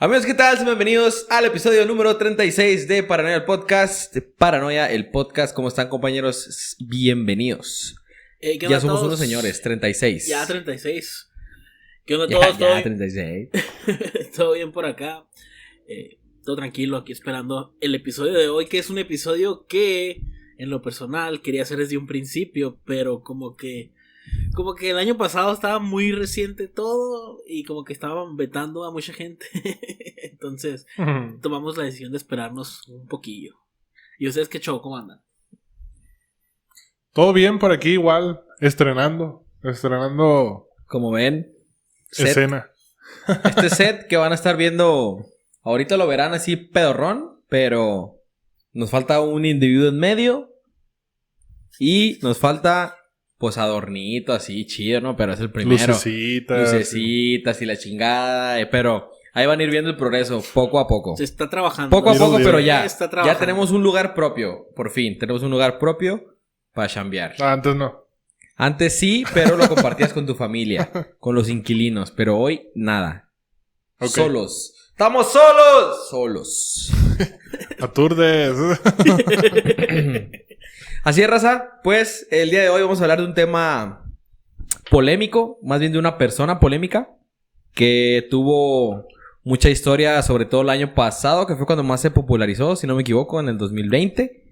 Amigos, ¿qué tal? Bienvenidos al episodio número 36 de Paranoia el Podcast. ¿Cómo están, compañeros? Bienvenidos. Ya somos todos? unos señores, 36. Ya 36. ¿Qué onda Ya, todos? ya 36. ¿Todo bien por acá? Todo tranquilo, aquí esperando el episodio de hoy, que es un episodio que en lo personal quería hacer desde un principio, pero como que el año pasado estaba muy reciente todo y como que estaban vetando a mucha gente. Entonces tomamos la decisión de esperarnos un poquillo. ¿Y ustedes qué show? ¿Cómo andan? Todo bien por aquí, igual, estrenando Como ven, escena. Este set que van a estar viendo, ahorita lo verán así pedorrón, pero nos falta un individuo en medio y nos falta pues adornito así chido, ¿no? Pero es el primero. Lucecitas y la chingada, pero ahí van a ir viendo el progreso poco a poco. Se está trabajando. Poco a poco, pero ya ya tenemos un lugar propio, por fin. Tenemos un lugar propio para chambear. Antes no. Antes sí, pero lo compartías con tu familia, con los inquilinos. Pero hoy, nada. Okay. Solos. ¡Estamos solos! Solos. Aturdes. Así es, raza. Pues el día de hoy vamos a hablar de un tema polémico, más bien de una persona polémica que tuvo mucha historia, sobre todo el año pasado, que fue cuando más se popularizó, si no me equivoco, en el 2020.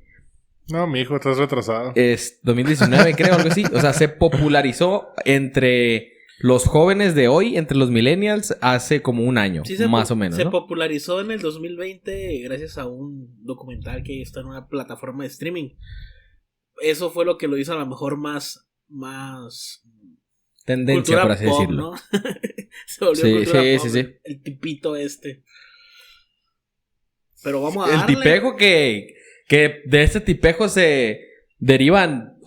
No, mijo, estás retrasado. Es 2019, creo, algo así. O sea, se popularizó entre los jóvenes de hoy, entre los millennials, hace como un año, sí, más o menos, se ¿no? popularizó en el 2020 gracias a un documental que está en una plataforma de streaming. Eso fue lo que lo hizo a lo mejor más tendencia, por así pop, decirlo. ¿no? Se volvió cultura pop, sí. El tipito este. Pero vamos a darle. El tipejo que de este tipejo se derivan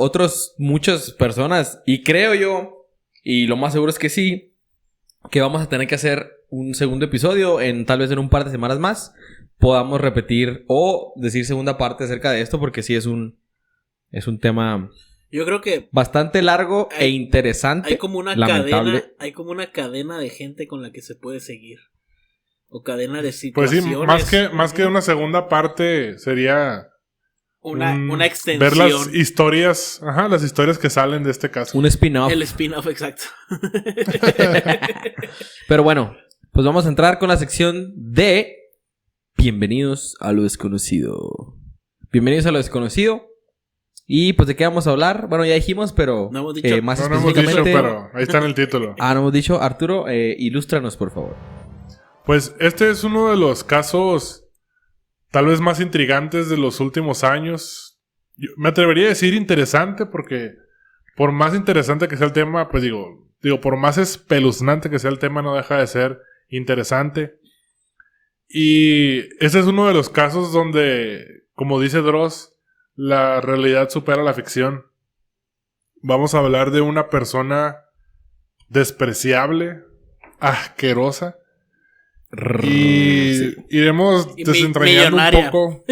muchas personas. Y creo yo, y lo más seguro es que sí, que vamos a tener que hacer un segundo episodio tal vez en un par de semanas más. Podamos repetir o decir segunda parte acerca de esto, porque sí es un tema, yo creo que bastante largo e interesante. Hay como una cadena de gente con la que se puede seguir. O cadena de situaciones. Pues sí, más que una segunda parte sería una extensión. Ver las historias, las historias que salen de este caso. Un spin-off. El spin-off, exacto. Pero bueno, pues vamos a entrar con la sección de Bienvenidos a lo desconocido. Bienvenidos a lo desconocido. Y pues de qué vamos a hablar. Bueno, ya dijimos, pero no hemos dicho. más no específicamente. hemos dicho, pero ahí está en el título. No hemos dicho. Arturo, ilústranos, por favor. Pues este es uno de los casos tal vez más intrigantes de los últimos años. Yo me atrevería a decir interesante, porque por más interesante que sea el tema, pues digo, por más espeluznante que sea el tema, no deja de ser interesante. Y este es uno de los casos donde, como dice Dross, la realidad supera la ficción. Vamos a hablar de una persona despreciable, asquerosa. Y iremos desentrañando un poco.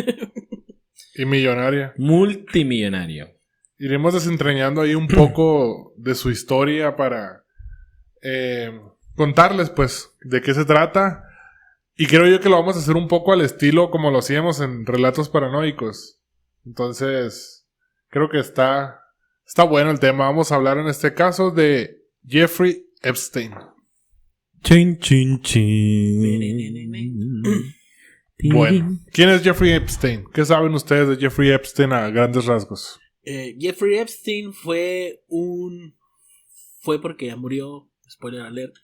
Y millonaria. Multimillonario. Iremos desentrañando ahí un poco de su historia para contarles, pues, de qué se trata. Y creo yo que lo vamos a hacer un poco al estilo como lo hacíamos en Relatos Paranoicos. Entonces, creo que está bueno el tema. Vamos a hablar en este caso de Jeffrey Epstein. Chin, chin, chin. Bueno, ¿quién es Jeffrey Epstein? ¿Qué saben ustedes de Jeffrey Epstein a grandes rasgos? Jeffrey Epstein fue porque ya murió, spoiler alert,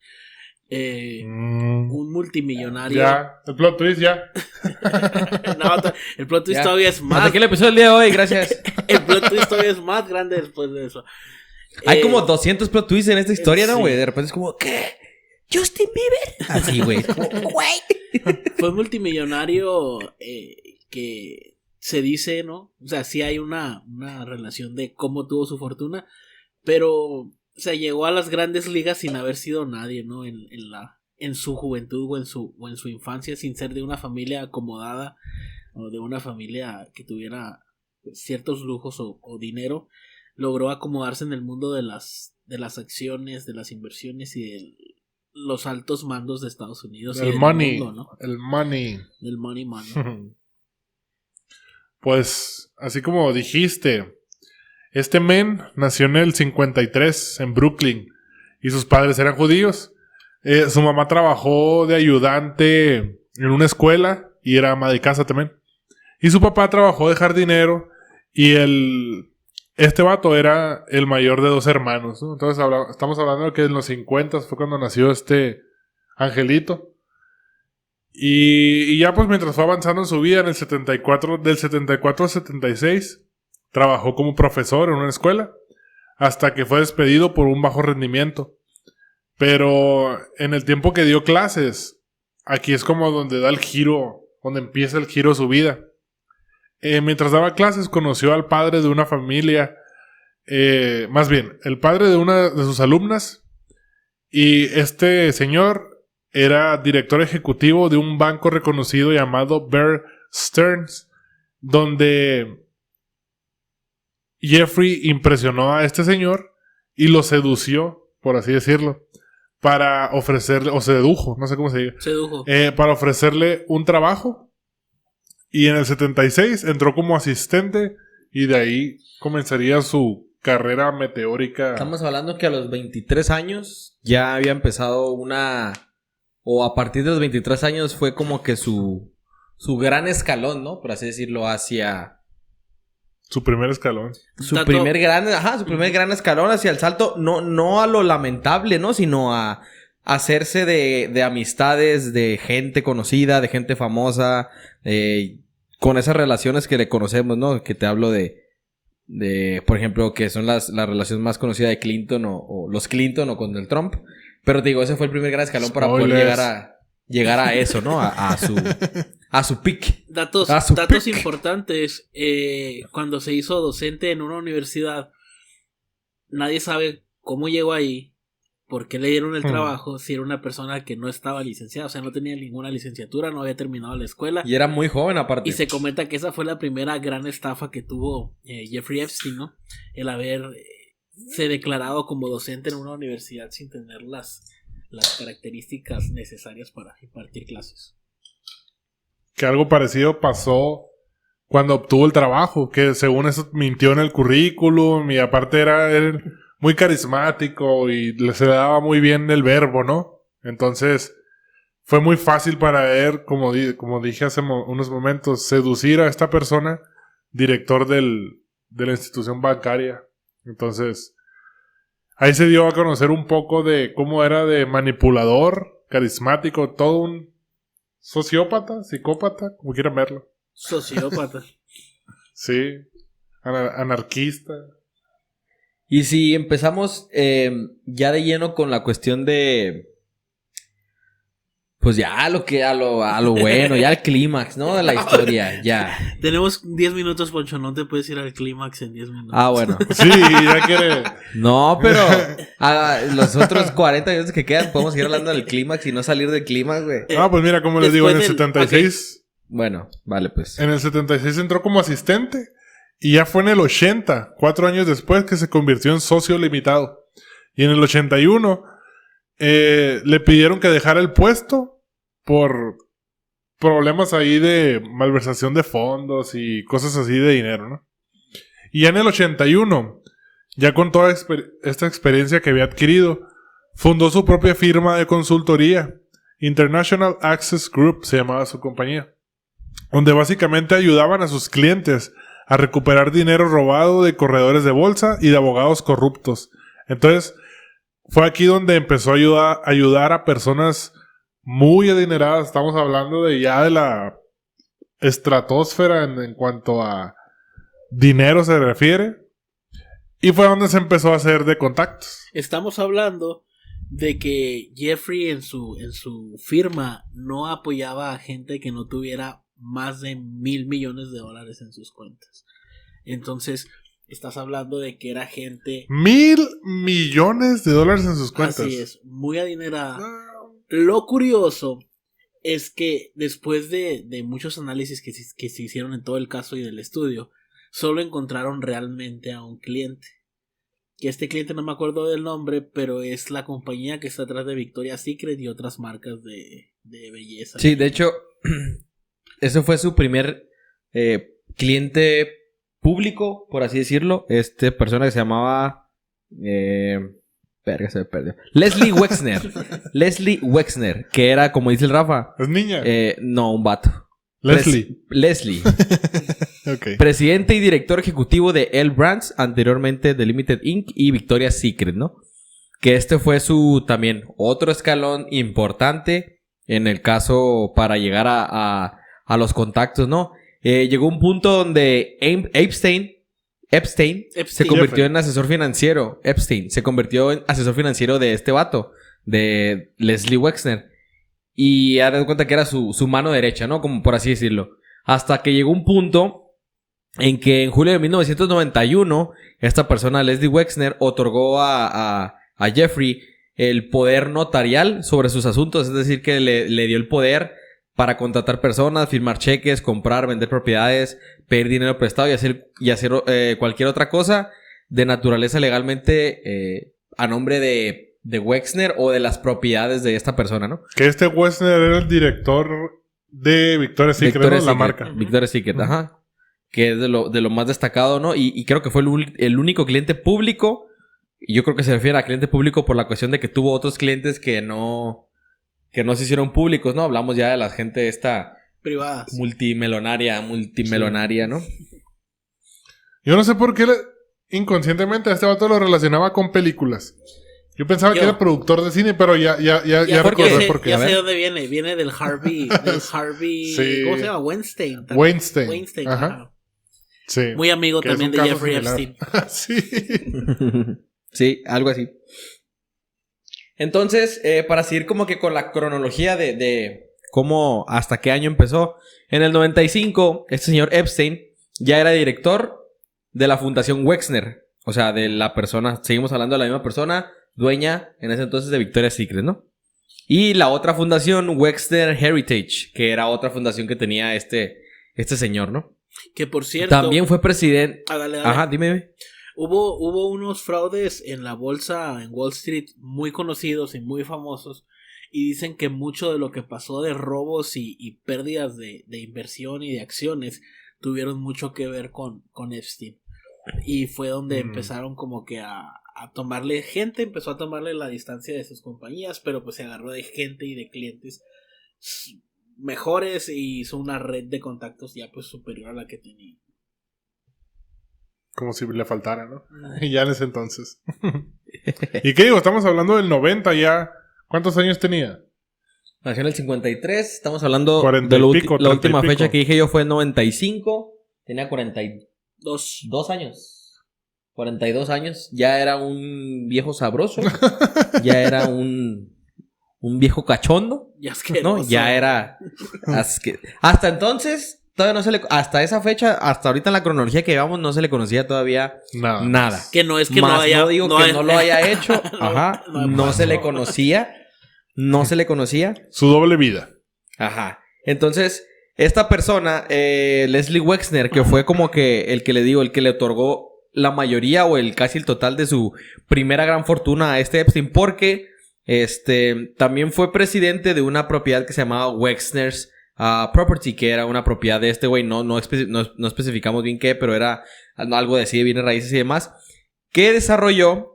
un multimillonario. Ya, el plot twist ya. No, el plot twist todavía es más. Hasta aquí el episodio del día de hoy, gracias. El plot twist todavía es más grande después de eso. Hay como 200 plot twists en esta historia, ¿no, güey? De repente es como, ¿qué? ¿Justin Bieber? Así, güey. Güey. Fue multimillonario que se dice, ¿no? O sea, sí hay una relación de cómo tuvo su fortuna, pero, o sea, llegó a las grandes ligas sin haber sido nadie, ¿no? En su juventud o en su infancia, sin ser de una familia acomodada o de una familia que tuviera ciertos lujos o dinero. Logró acomodarse en el mundo de las acciones, de las inversiones y de los altos mandos de Estados Unidos. El del money. mundo, ¿no? El money. Del money man. Pues, así como dijiste, este men nació en el 53 en Brooklyn y sus padres eran judíos. Su mamá trabajó de ayudante en una escuela y era ama de casa también. Y su papá trabajó de jardinero y este vato era el mayor de 2 hermanos, ¿no? Entonces estamos hablando de que en los 50 fue cuando nació este angelito. Y ya pues mientras fue avanzando en su vida, en el 74, del 74 al 76, trabajó como profesor en una escuela, hasta que fue despedido por un bajo rendimiento. Pero en el tiempo que dio clases, aquí es como donde da el giro, donde empieza el giro de su vida. Mientras daba clases, conoció al padre de una familia, más bien, el padre de una de sus alumnas, y este señor era director ejecutivo de un banco reconocido llamado Bear Stearns, donde Jeffrey impresionó a este señor y lo sedució, por así decirlo, para ofrecerle, o sedujo, no sé cómo se diga, Sedujo. para ofrecerle un trabajo. Y en el 76 entró como asistente y de ahí comenzaría su carrera meteórica. Estamos hablando que a los 23 años ya había empezado o a partir de los 23 años fue como que su gran escalón, ¿no? Por así decirlo, hacia Su primer escalón. su primer gran escalón hacia el salto, no a lo lamentable, ¿no? Sino a hacerse de amistades, de gente conocida, de gente famosa, con esas relaciones que le conocemos, ¿no? Que te hablo de por ejemplo, que son las relaciones más conocidas de Clinton o los Clinton o con el Trump. Pero te digo, ese fue el primer gran escalón para poder llegar a eso, ¿no? A su peak. Datos importantes. Cuando se hizo docente en una universidad, nadie sabe cómo llegó ahí, por qué le dieron el trabajo, si era una persona que no estaba licenciada, o sea, no tenía ninguna licenciatura, no había terminado la escuela. Y era muy joven aparte. Y se comenta que esa fue la primera gran estafa que tuvo Jeffrey Epstein, ¿no? El haber se declarado como docente en una universidad sin tener las características necesarias para impartir clases. Que algo parecido pasó cuando obtuvo el trabajo, que según eso mintió en el currículum y aparte era muy carismático y se le daba muy bien el verbo, ¿no? Entonces fue muy fácil para él, como dije hace unos momentos, seducir a esta persona, director de la institución bancaria. Entonces ahí se dio a conocer un poco de cómo era de manipulador, carismático, todo un sociópata, psicópata, como quieran verlo. Sociópata. Sí, anarquista. Y si empezamos ya de lleno con la cuestión de... Pues ya a lo bueno, ya al clímax, ¿no? De la historia, ya. Tenemos 10 minutos, Poncho, no te puedes ir al clímax en 10 minutos. Ah, bueno. Sí, ya quiere. No, pero los otros 40 minutos que quedan podemos seguir hablando del clímax y no salir del clímax, güey. Pues mira, como les digo, en el 76... Okay. Bueno, vale, pues. En el 76 entró como asistente y ya fue en el 80, 4 años después, que se convirtió en socio limitado. Y en el 81 le pidieron que dejara el puesto por problemas ahí de malversación de fondos y cosas así de dinero, ¿no? Y ya en el 81, ya con toda esta experiencia que había adquirido, fundó su propia firma de consultoría. International Access Group se llamaba su compañía, donde básicamente ayudaban a sus clientes a recuperar dinero robado de corredores de bolsa y de abogados corruptos. Entonces, fue aquí donde empezó a ayudar a personas muy adineradas. Estamos hablando de la estratosfera en cuanto a dinero se refiere. Y fue donde se empezó a hacer de contactos. Estamos hablando de que Jeffrey en su firma no apoyaba a gente que no tuviera más de $1,000 millones en sus cuentas. Entonces, estás hablando de que era gente... $1,000 millones en sus cuentas. Así es, muy adinerada. Lo curioso es que después de muchos análisis que se hicieron en todo el caso y del estudio, solo encontraron realmente a un cliente. que este cliente no me acuerdo del nombre, pero es la compañía que está atrás de Victoria's Secret y otras marcas de belleza. Sí, de hecho, ese fue su primer cliente público, por así decirlo. Persona que se llamaba... verga, se me perdió. Leslie Wexner. Leslie Wexner, que era, como dice el Rafa... ¿Es niña? No, un vato. Leslie. Leslie. Ok. Presidente y director ejecutivo de L Brands, anteriormente de Limited Inc. y Victoria's Secret, ¿no? Que fue su también otro escalón importante en el caso para llegar a los contactos, ¿no? Llegó un punto donde Epstein se convirtió en asesor financiero. Epstein se convirtió en asesor financiero de este vato, de Leslie Wexner. Y ha dado cuenta que era su mano derecha, ¿no? Como por así decirlo. Hasta que llegó un punto en que en julio de 1991, esta persona, Leslie Wexner, otorgó a Jeffrey el poder notarial sobre sus asuntos. Es decir, que le dio el poder para contratar personas, firmar cheques, comprar, vender propiedades, pedir dinero prestado y hacer cualquier otra cosa de naturaleza legalmente a nombre de Wexner o de las propiedades de esta persona, ¿no? Que Wexner era el director de Victoria's Secret, ¿no? La marca. Victoria's Secret, ajá. Que es de lo más destacado, ¿no? Y creo que fue el único cliente público. Y yo creo que se refiere a cliente público por la cuestión de que tuvo otros clientes que no se hicieron públicos, ¿no? Hablamos ya de la gente esta... privadas. Multimelonaria, sí. ¿No? Yo no sé por qué inconscientemente a este vato lo relacionaba con películas. Yo pensaba que era productor de cine, pero ya recordé por qué. Ya sé dónde viene. Viene del Harvey. Sí. ¿Cómo se llama? Weinstein. Weinstein. Ajá. Sí. Muy amigo que también de Jeffrey Epstein. Sí. Sí, algo así. Entonces, para seguir como que con la cronología de cómo, hasta qué año empezó. En el 95, este señor Epstein ya era director de la Fundación Wexner. O sea, de la persona, seguimos hablando de la misma persona, dueña en ese entonces de Victoria's Secret, ¿no? Y la otra fundación, Wexner Heritage, que era otra fundación que tenía este señor, ¿no? Que por cierto... También fue presidente... Dale. Ajá, dime. Hubo unos fraudes en la bolsa en Wall Street muy conocidos y muy famosos. Y dicen que mucho de lo que pasó de robos y pérdidas de inversión y de acciones tuvieron mucho que ver con Epstein. Y fue donde empezaron como que a tomarle gente, empezó a tomarle la distancia de sus compañías, pero pues se agarró de gente y de clientes mejores y hizo una red de contactos ya pues superior a la que tenía. Como si le faltara, ¿no? Y ya en ese entonces. ¿Y qué digo? Estamos hablando del 90 ya. ¿Cuántos años tenía? Nació en el 53. Estamos hablando 40 de la y última pico. fecha que dije yo fue en 95. Tenía 42 años. 42 años. Ya era un viejo sabroso. Ya era un viejo cachondo. Ya asqueroso. ¿No? Ya era... Hasta entonces... Todavía no se le... Hasta esa fecha, hasta ahorita en la cronología que llevamos, no se le conocía todavía nada. Que no es que más no haya... no digo que no lo haya hecho. Ajá. No se le conocía. No se le conocía. Su doble vida. Ajá. Entonces, esta persona, Leslie Wexner, que fue como que el que le otorgó la mayoría o casi el total de su primera gran fortuna a Epstein, porque también fue presidente de una propiedad que se llamaba Wexner's Property, que era una propiedad de este güey, no especificamos bien qué, pero era algo de así de bienes raíces y demás, que desarrolló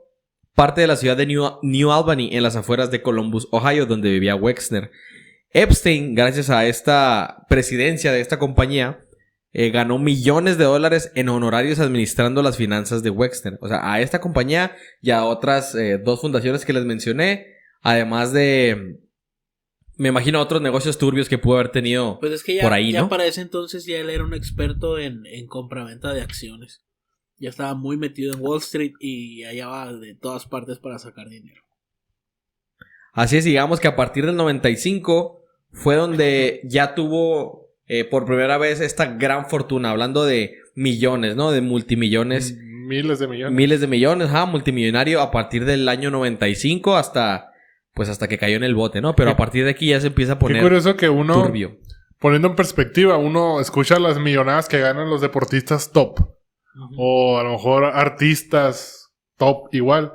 parte de la ciudad de New Albany, en las afueras de Columbus, Ohio, donde vivía Wexner. Epstein, gracias a esta presidencia de esta compañía, ganó millones de dólares en honorarios administrando las finanzas de Wexner. O sea, a esta compañía y a otras 2 fundaciones que les mencioné, además de... Me imagino otros negocios turbios que pudo haber tenido pues es que ya, por ahí, ya ¿no? para ese entonces ya él era un experto en compraventa de acciones. Ya estaba muy metido en Wall Street y hallaba de todas partes para sacar dinero. Así es, digamos que a partir del 95 fue donde ya tuvo por primera vez esta gran fortuna. Hablando de millones, ¿no? De multimillones. Miles de millones. Miles de millones, multimillonario a partir del año 95 hasta que cayó en el bote, ¿no? Pero a partir de aquí ya se empieza a poner qué curioso que uno, turbio. Poniendo en perspectiva, uno escucha las millonadas que ganan los deportistas top. Uh-huh. O a lo mejor artistas top igual.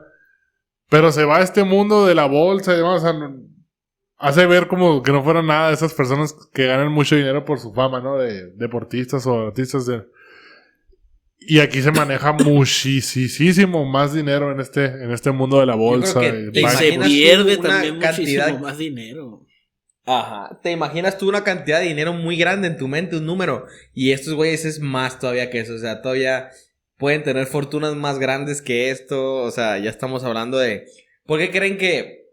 Pero se va a este mundo de la bolsa y demás, o sea, hace ver como que no fueran nada de esas personas que ganan mucho dinero por su fama, ¿no? De deportistas o artistas Y aquí se maneja muchísimo más dinero en este mundo de la bolsa. ¿Te se imaginas pierde una también cantidad muchísimo más dinero. Ajá, te imaginas tú una cantidad de dinero muy grande en tu mente, un número, y estos güeyes es más todavía que eso, o sea, todavía pueden tener fortunas más grandes que esto, o sea, ya estamos hablando de... ¿Por qué creen que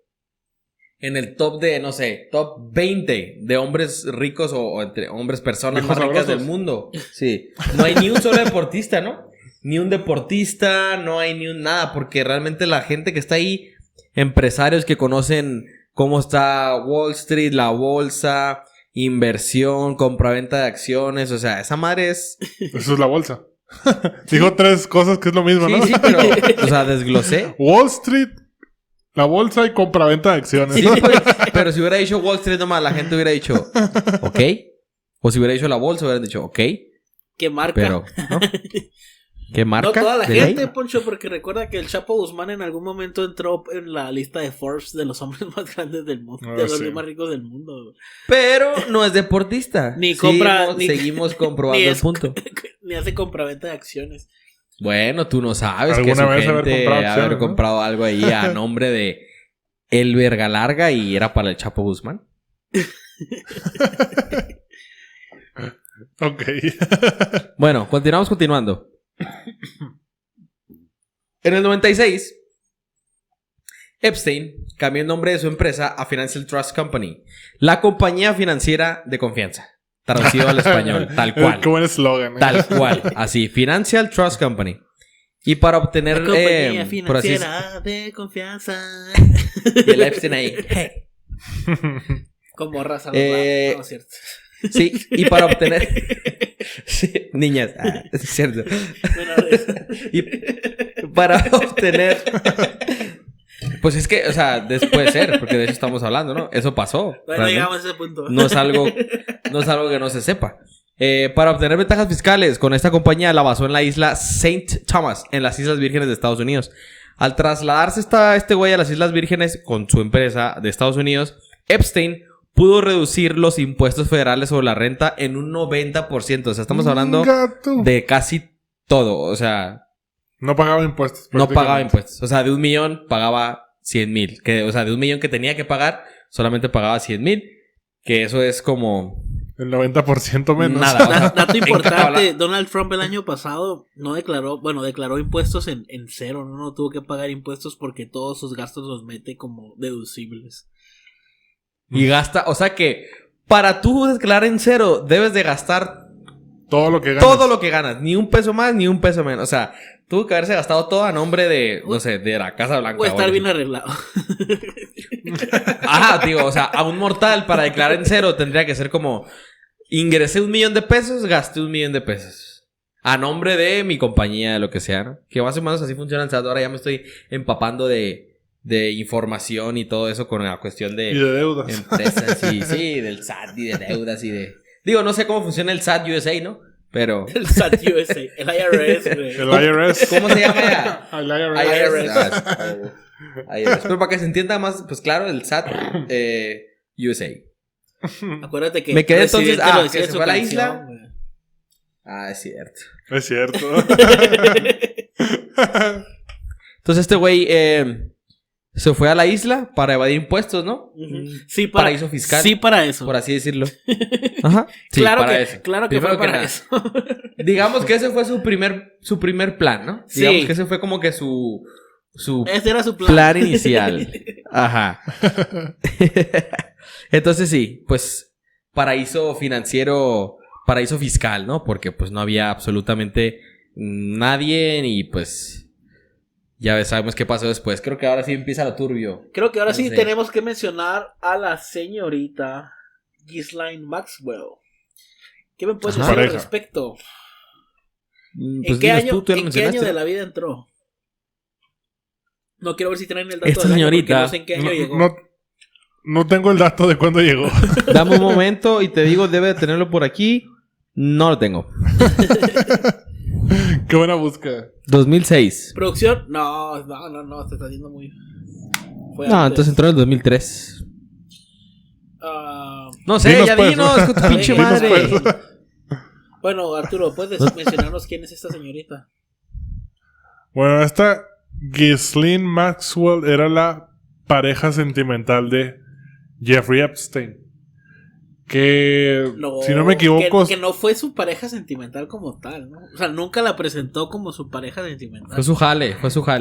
en el top de, no sé, top 20 de hombres ricos o entre hombres, personas Ricos más ricas sabrosos. del mundo, sí, no hay ni un solo deportista, ¿no? Ni un deportista, no hay ni un nada, porque realmente la gente que está ahí, empresarios que conocen cómo está Wall Street, la bolsa, inversión, compraventa de acciones, o sea, esa madre es... Eso es la bolsa. Dijo 3 cosas que es lo mismo, Sí, ¿no? sí, pero, o sea, desglosé. Wall Street, la bolsa y compraventa de acciones. Sí, pues, pero si hubiera dicho Wall Street nomás, la gente hubiera dicho, ok. O si hubiera dicho la bolsa, hubieran dicho, ok. ¿Qué marca? Pero, ¿no? ¿Qué marca? No toda la ¿De gente, ley? Poncho, porque recuerda que el Chapo Guzmán en algún momento entró en la lista de Forbes de los hombres más grandes del mundo, de los sí. más ricos del mundo. Pero no es deportista. Ni compra- Seguimos comprobando ni el es- punto. Ni hace compraventa de acciones. Bueno, tú no sabes que ¿Alguna su vez haber gente comprado acciones, haber no? comprado algo ahí a nombre de El Verga Larga y era para el Chapo Guzmán. Ok. Bueno, continuando. En el 96, Epstein cambió el nombre de su empresa a Financial Trust Company, la compañía financiera de confianza, traducido al español, tal cual. Qué buen eslogan. Tal cual, así, Financial Trust Company. Y para obtener, La compañía por así financiera de confianza. y el Epstein ahí. Hey. Con morras a los Eh, lados. No, es cierto. Sí, y para obtener... Sí, niñas, es cierto. Bueno, Y para obtener... Pues es que, o sea, puede ser, porque de eso estamos hablando, ¿no? Eso pasó. bueno, realmente. llegamos a ese punto. No es algo que no se sepa. Para obtener ventajas fiscales, con esta compañía la basó en la isla St. Thomas, en las Islas Vírgenes de Estados Unidos. Al trasladarse este güey a las Islas Vírgenes con su empresa de Estados Unidos, Epstein pudo reducir los impuestos federales sobre la renta en un 90%. O sea, estamos hablando Gato. de casi todo. O sea, No pagaba impuestos. no pagaba prácticamente. impuestos. O sea, de 1,000,000 pagaba 100,000. O sea, de 1,000,000 que tenía que pagar, solamente pagaba 100,000. Que eso es como... El 90% menos. Nada. O sea, Dato en importante, Kabbalah- Donald Trump el año pasado declaró impuestos en cero, no tuvo que pagar impuestos porque todos sus gastos los mete como deducibles. Y gasta, o sea que para tú declarar en cero, debes de gastar Todo lo que ganas. todo lo que ganas. Ni un peso más, ni un peso menos. O sea, tuvo que haberse gastado todo a nombre de, no sé, de la Casa Blanca. O estar algo bien así. arreglado. Ajá, digo, o sea, a un mortal para declarar en cero tendría que ser como... Ingresé 1,000,000 de pesos, gasté 1,000,000 de pesos. A nombre de mi compañía, de lo que sea, ¿no? Que más o menos así funciona el SAT. Ahora ya me estoy empapando de información y todo eso con la cuestión de... Y de deudas. Empresas, sí, del SAT y de deudas y de... Digo, no sé cómo funciona el SAT USA, ¿no? Pero... El SAT USA, el IRS, güey. El IRS. ¿Cómo se llama ya? El IRS. IRS. IRS. Pero para que se entienda más, pues claro, el SAT USA. Acuérdate que Me quedé entonces- Residente lo que decía en se su fue a la canción, isla. güey. Ah, es cierto. Es cierto. Entonces este güey se fue a la isla para evadir impuestos, ¿no? Ujú. Sí, Paraíso fiscal. Sí, para eso. Por así decirlo. Ajá. Sí, claro para que, eso. claro que Primero fue para nada. eso. Digamos que ese fue su primer plan, ¿no? Sí. Digamos que ese fue como que su Ese era su plan. plan inicial. Ajá. Entonces sí, pues paraíso financiero, paraíso fiscal, ¿no? Porque pues no había absolutamente nadie y pues ya sabemos qué pasó después. Creo que ahora sí empieza lo turbio. Creo que ahora sí Sí. tenemos que mencionar a la señorita Ghislaine Maxwell. ¿Qué me puedes Ajá. decir al Pareja. respecto? Pues ¿En qué dinos año, tú ya lo en qué año mencionaste. de la vida entró? No quiero ver si traen el dato Esta del año, señorita- porque no sé en qué año llegó. No tengo el dato de cuándo llegó. Dame un momento y te digo, debe de tenerlo por aquí. No lo tengo. Qué buena búsqueda. 2006. Producción, no, te está yendo muy... Fue No, antes. entonces entró en el 2003. Ah, No sé, Dinos, ya pues. dinos con tu pinche Dinos, madre. pues. bueno, Arturo, ¿puedes mencionarnos quién es esta señorita? Bueno, esta Ghislaine Maxwell era la pareja sentimental de Jeffrey Epstein. Que, si no me equivoco... Que no fue su pareja sentimental como tal, ¿no? O sea, nunca la presentó como su pareja sentimental. Fue su jale.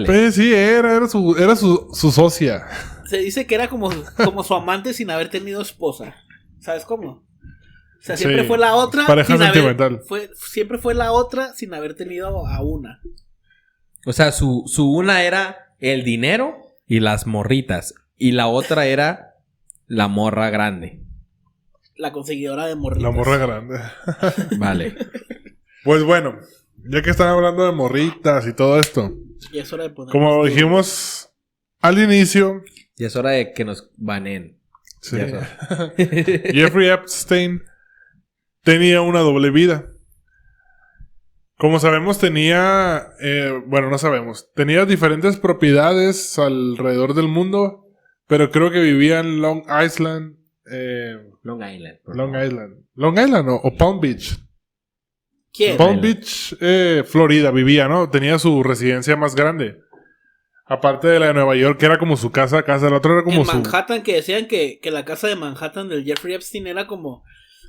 Pues sí, era su socia. Se dice que era como su amante sin haber tenido esposa. ¿Sabes cómo? O sea, siempre Sí, fue la otra. pareja sentimental. Siempre fue la otra sin haber tenido a una. O sea, su una era el dinero y las morritas. Y la otra era la morra grande. La conseguidora de morritas. La morra grande. Vale. Pues bueno, ya que están hablando de morritas y todo esto, Y es hora de poner. como dijimos al inicio, Y es hora de que nos baneen. sí, Ya es hora. Jeffrey Epstein tenía una doble vida. Como sabemos, tenía tenía diferentes propiedades alrededor del mundo, pero creo que vivía en Long Island. Long Island. Long Island o Palm Beach. ¿Quién? Palm Beach, Florida, vivía, ¿no? Tenía su residencia más grande. Aparte de la de Nueva York, que era como su casa. La otra era como En su... Manhattan, que decían que la casa de Manhattan del Jeffrey Epstein era como...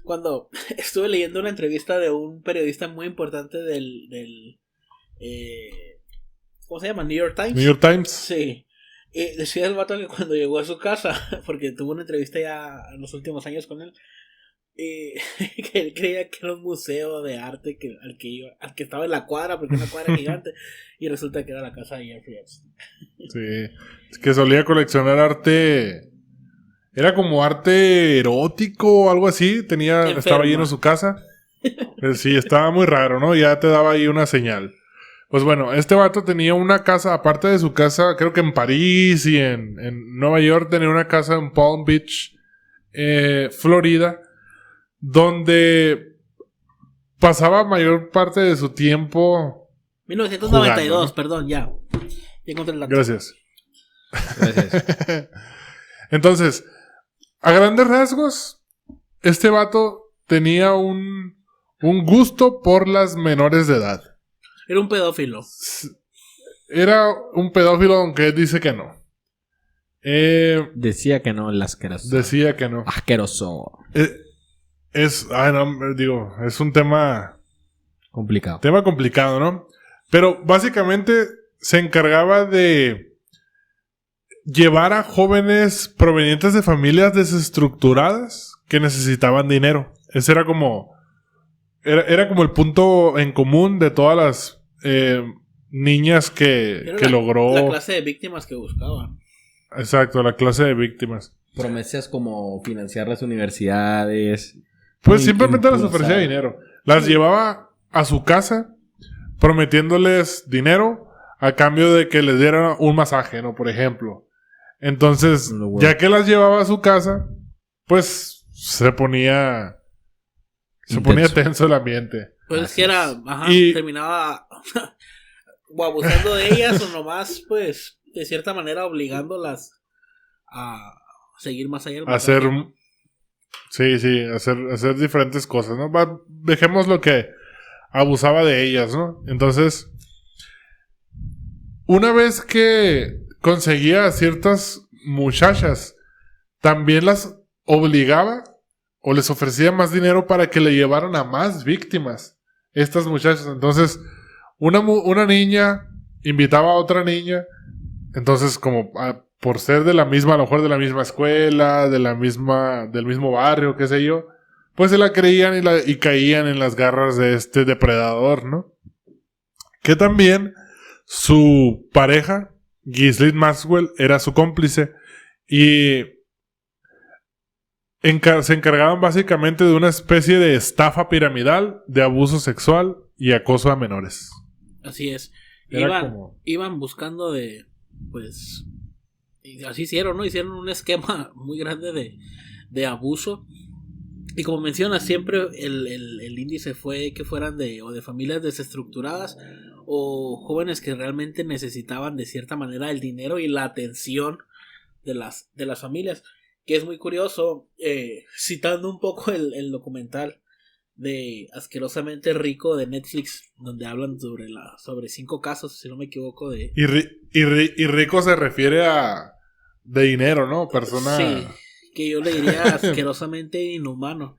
Cuando estuve leyendo una entrevista de un periodista muy importante del ¿cómo se llama? New York Times. New York Times. Sí. Decía el vato que cuando llegó a su casa, porque tuvo una entrevista ya en los últimos años con él, que él creía que era un museo de arte al que estaba en la cuadra, porque era una cuadra gigante, y resulta que era la casa de Jeffrey Epstein. Sí. Es que solía coleccionar arte... Era como arte erótico o algo así. Enferma. Estaba lleno en su casa. Sí, estaba muy raro, ¿no? Ya te daba ahí una señal. Pues bueno, este vato tenía una casa, aparte de su casa, creo que en París y en Nueva York, tenía una casa en Palm Beach, Florida, donde pasaba mayor parte de su tiempo 1992, jugando, ¿no? perdón, ya encontré el dato. Gracias. Gracias. Entonces, a grandes rasgos, este vato tenía un gusto por las menores de edad. Era un pedófilo. Era un pedófilo, aunque él dice que no. Decía que no, el asqueroso. Decía que no. Asqueroso. Es un tema Complicado. ¿no? Pero básicamente se encargaba de llevar a jóvenes provenientes de familias desestructuradas que necesitaban dinero. Ese era como el punto en común de todas las niñas que logró. La clase de víctimas que buscaban. Exacto, la clase de víctimas. Promesas como financiar las universidades. Pues simplemente les impulsar. ofrecía dinero. Las llevaba a su casa prometiéndoles dinero a cambio de que les dieran un masaje, ¿no? Por ejemplo. Entonces, ya que las llevaba a su casa, pues se ponía tenso el ambiente. Pues es que era, terminaba o abusando de ellas o nomás, pues, de cierta manera obligándolas a seguir más allá del Hacer, masaje. hacer diferentes cosas, ¿no? Dejemos lo que abusaba de ellas, ¿no? Entonces, una vez que conseguía a ciertas muchachas, también las obligaba o les ofrecía más dinero para que le llevaran a más víctimas estas muchachas. Entonces, una niña invitaba a otra niña, entonces como por ser de la misma, a lo mejor de la misma escuela, del mismo barrio, qué sé yo, pues se la creían y caían en las garras de este depredador, ¿no? Que también su pareja, Ghislaine Maxwell, era su cómplice y se encargaban básicamente de una especie de estafa piramidal, de abuso sexual y acoso a menores. Así es. Era Iban buscando pues, y así hicieron, ¿no? Hicieron un esquema muy grande de abuso. Y como mencionas, siempre el índice fue que fueran de familias desestructuradas o jóvenes que realmente necesitaban de cierta manera el dinero y la atención de las familias. Que es muy curioso, citando un poco el documental de Asquerosamente Rico de Netflix, donde hablan sobre 5 casos, si no me equivoco, de... Y rico se refiere a... de dinero, ¿no? Persona... Sí, que yo le diría asquerosamente inhumano.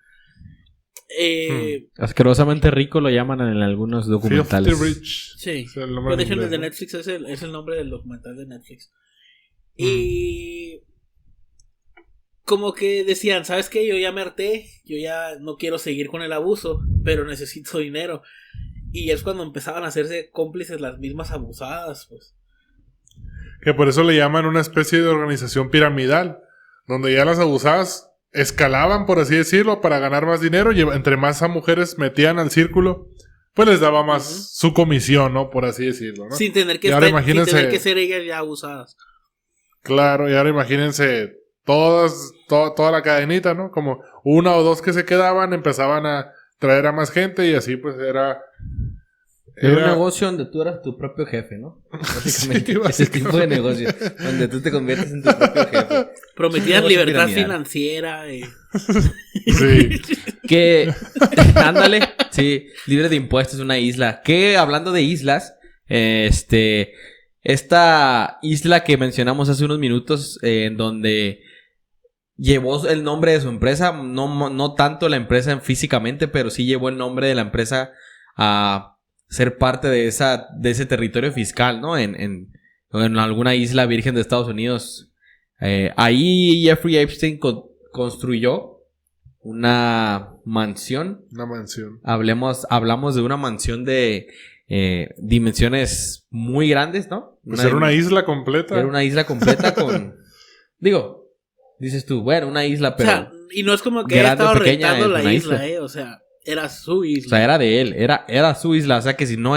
Asquerosamente rico lo llaman en algunos documentales. Filthy Rich. Sí, Es el nombre pero de hecho en el de inglés, Netflix es el nombre del documental de Netflix. Y... como que decían, ¿sabes qué? Yo ya me harté, yo ya no quiero seguir con el abuso, pero necesito dinero. Y es cuando empezaban a hacerse cómplices las mismas abusadas, pues. Que por eso le llaman una especie de organización piramidal, donde ya las abusadas escalaban, por así decirlo, para ganar más dinero, y entre más a mujeres metían al círculo, pues les daba más su comisión, ¿no? Por así decirlo, ¿no? Sin tener que, Y ahora sin tener que ser ellas ya abusadas. Claro, y ahora imagínense toda la cadenita, ¿no? Como 1 o 2 que se quedaban, empezaban a traer a más gente y así pues era un negocio donde tú eras tu propio jefe, ¿no? Básicamente, Sí, ese tipo de negocio, donde tú te conviertes en tu propio jefe. Prometían libertad financiera. Sí. Que, ándale, sí, libre de impuestos, una isla. Que, hablando de islas, esta isla que mencionamos hace unos minutos, en donde llevó el nombre de su empresa, no tanto la empresa físicamente, pero sí llevó el nombre de la empresa a ser parte de ese territorio fiscal, ¿no? En alguna isla virgen de Estados Unidos. Ahí Jeffrey Epstein construyó una mansión. Una mansión. Hablamos de una mansión de dimensiones muy grandes, ¿no? Pues era una isla completa. Era una isla completa con... Digo, dices tú, bueno, una isla, pero... O sea, y no es como que haya estado rentando la isla, o sea... Era su isla. O sea, era de él. Era su isla. O sea, que si no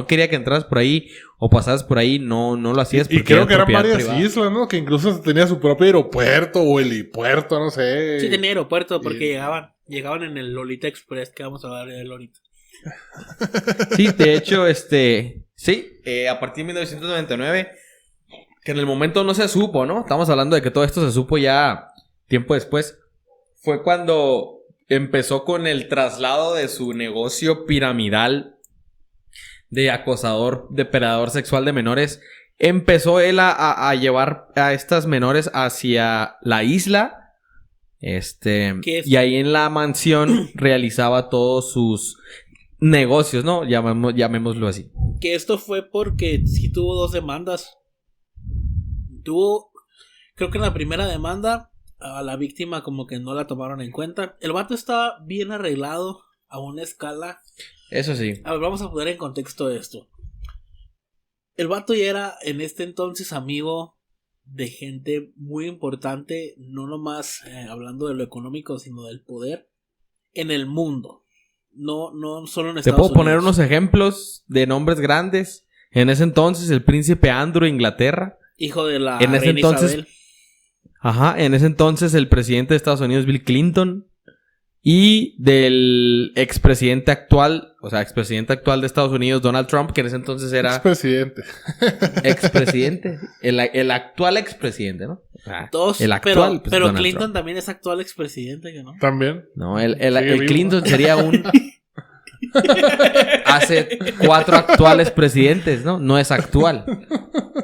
quería que entraras por ahí o pasaras por ahí, no lo hacías. Y creo que eran varias privada. islas, ¿no? Que incluso tenía su propio aeropuerto o helipuerto, no sé. Sí, tenía aeropuerto porque llegaban en el Lolita Express, que vamos a hablar de él ahorita. Sí, de hecho, a partir de 1999, que en el momento no se supo, ¿no? Estamos hablando de que todo esto se supo ya tiempo después. Fue cuando... empezó con el traslado de su negocio piramidal de acosador, depredador sexual de menores. Empezó él a llevar a estas menores hacia la isla. Y ahí en la mansión realizaba todos sus negocios, ¿no? Llamémoslo así. Que esto fue porque sí tuvo 2 demandas. Creo que en la primera demanda... a la víctima como que no la tomaron en cuenta. El vato estaba bien arreglado a una escala. Eso sí. A ver, vamos a poner en contexto esto. El vato ya era en este entonces amigo de gente muy importante, no nomás hablando de lo económico, sino del poder en el mundo. No solo en Estados Unidos. Te puedo poner unos ejemplos de nombres grandes. En ese entonces el príncipe Andrew de Inglaterra. Hijo de la reina Isabel. Ajá, en ese entonces el presidente de Estados Unidos, Bill Clinton, y del expresidente actual de Estados Unidos, Donald Trump, que en ese entonces era... Expresidente. El actual expresidente, ¿no? Todos, el actual, pero Clinton Trump también es actual expresidente, ¿no? También. No, el Clinton sería un... Hace 4 actuales presidentes, ¿no? No es actual.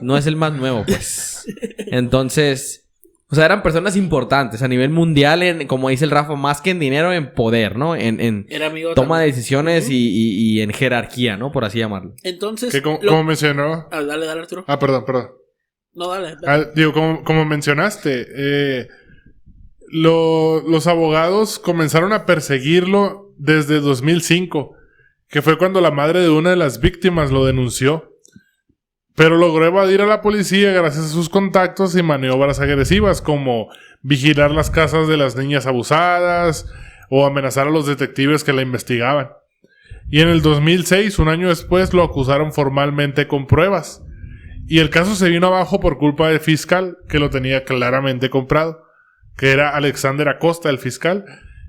No es el más nuevo, pues. Entonces... o sea, eran personas importantes a nivel mundial, como dice el Rafa, más que en dinero, en poder, ¿no? En toma de decisiones y en jerarquía, ¿no? Por así llamarlo. Entonces... como mencionó... Dale, Arturo. Perdón. No, dale. Digo, como mencionaste, los abogados comenzaron a perseguirlo desde 2005, que fue cuando la madre de una de las víctimas lo denunció. Pero logró evadir a la policía gracias a sus contactos y maniobras agresivas, como vigilar las casas de las niñas abusadas o amenazar a los detectives que la investigaban. Y en el 2006, un año después, lo acusaron formalmente con pruebas. Y el caso se vino abajo por culpa del fiscal, que lo tenía claramente comprado, que era Alexander Acosta, el fiscal,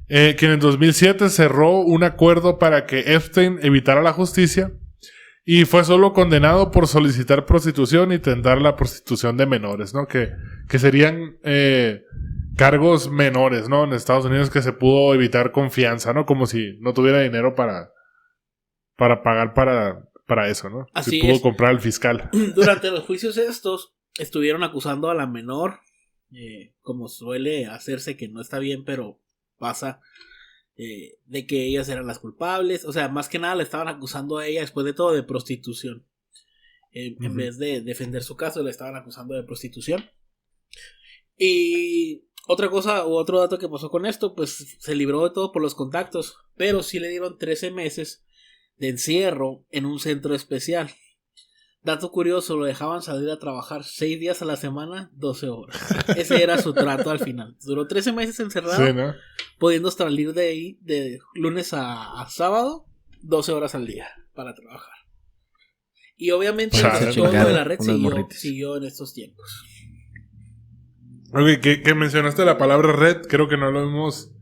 que en el 2007 cerró un acuerdo para que Epstein evitara la justicia y fue solo condenado por solicitar prostitución y tentar la prostitución de menores, ¿no? Que serían cargos menores, ¿no? En Estados Unidos, que se pudo evitar con fianza, ¿no? Como si no tuviera dinero para pagar para eso, ¿no? Así si pudo es. comprar al fiscal. Durante los juicios estos estuvieron acusando a la menor, como suele hacerse, que no está bien, pero pasa, de que ellas eran las culpables. O sea, más que nada le estaban acusando a ella, después de todo, de prostitución. En vez de defender su caso, le estaban acusando de prostitución. Y otra cosa, o otro dato que pasó con esto, pues se libró de todo por los contactos, pero sí le dieron 13 meses de encierro en un centro especial. Dato curioso, lo dejaban salir a trabajar 6 días a la semana, 12 horas. Ese era su trato al final. Duró 13 meses encerrado, Sí, ¿no? pudiendo salir de ahí de lunes a sábado, 12 horas al día para trabajar. Y obviamente Chale, todo lo de la red unas morritas. siguió en estos tiempos. Ok, que mencionaste la palabra red, creo que no lo hemos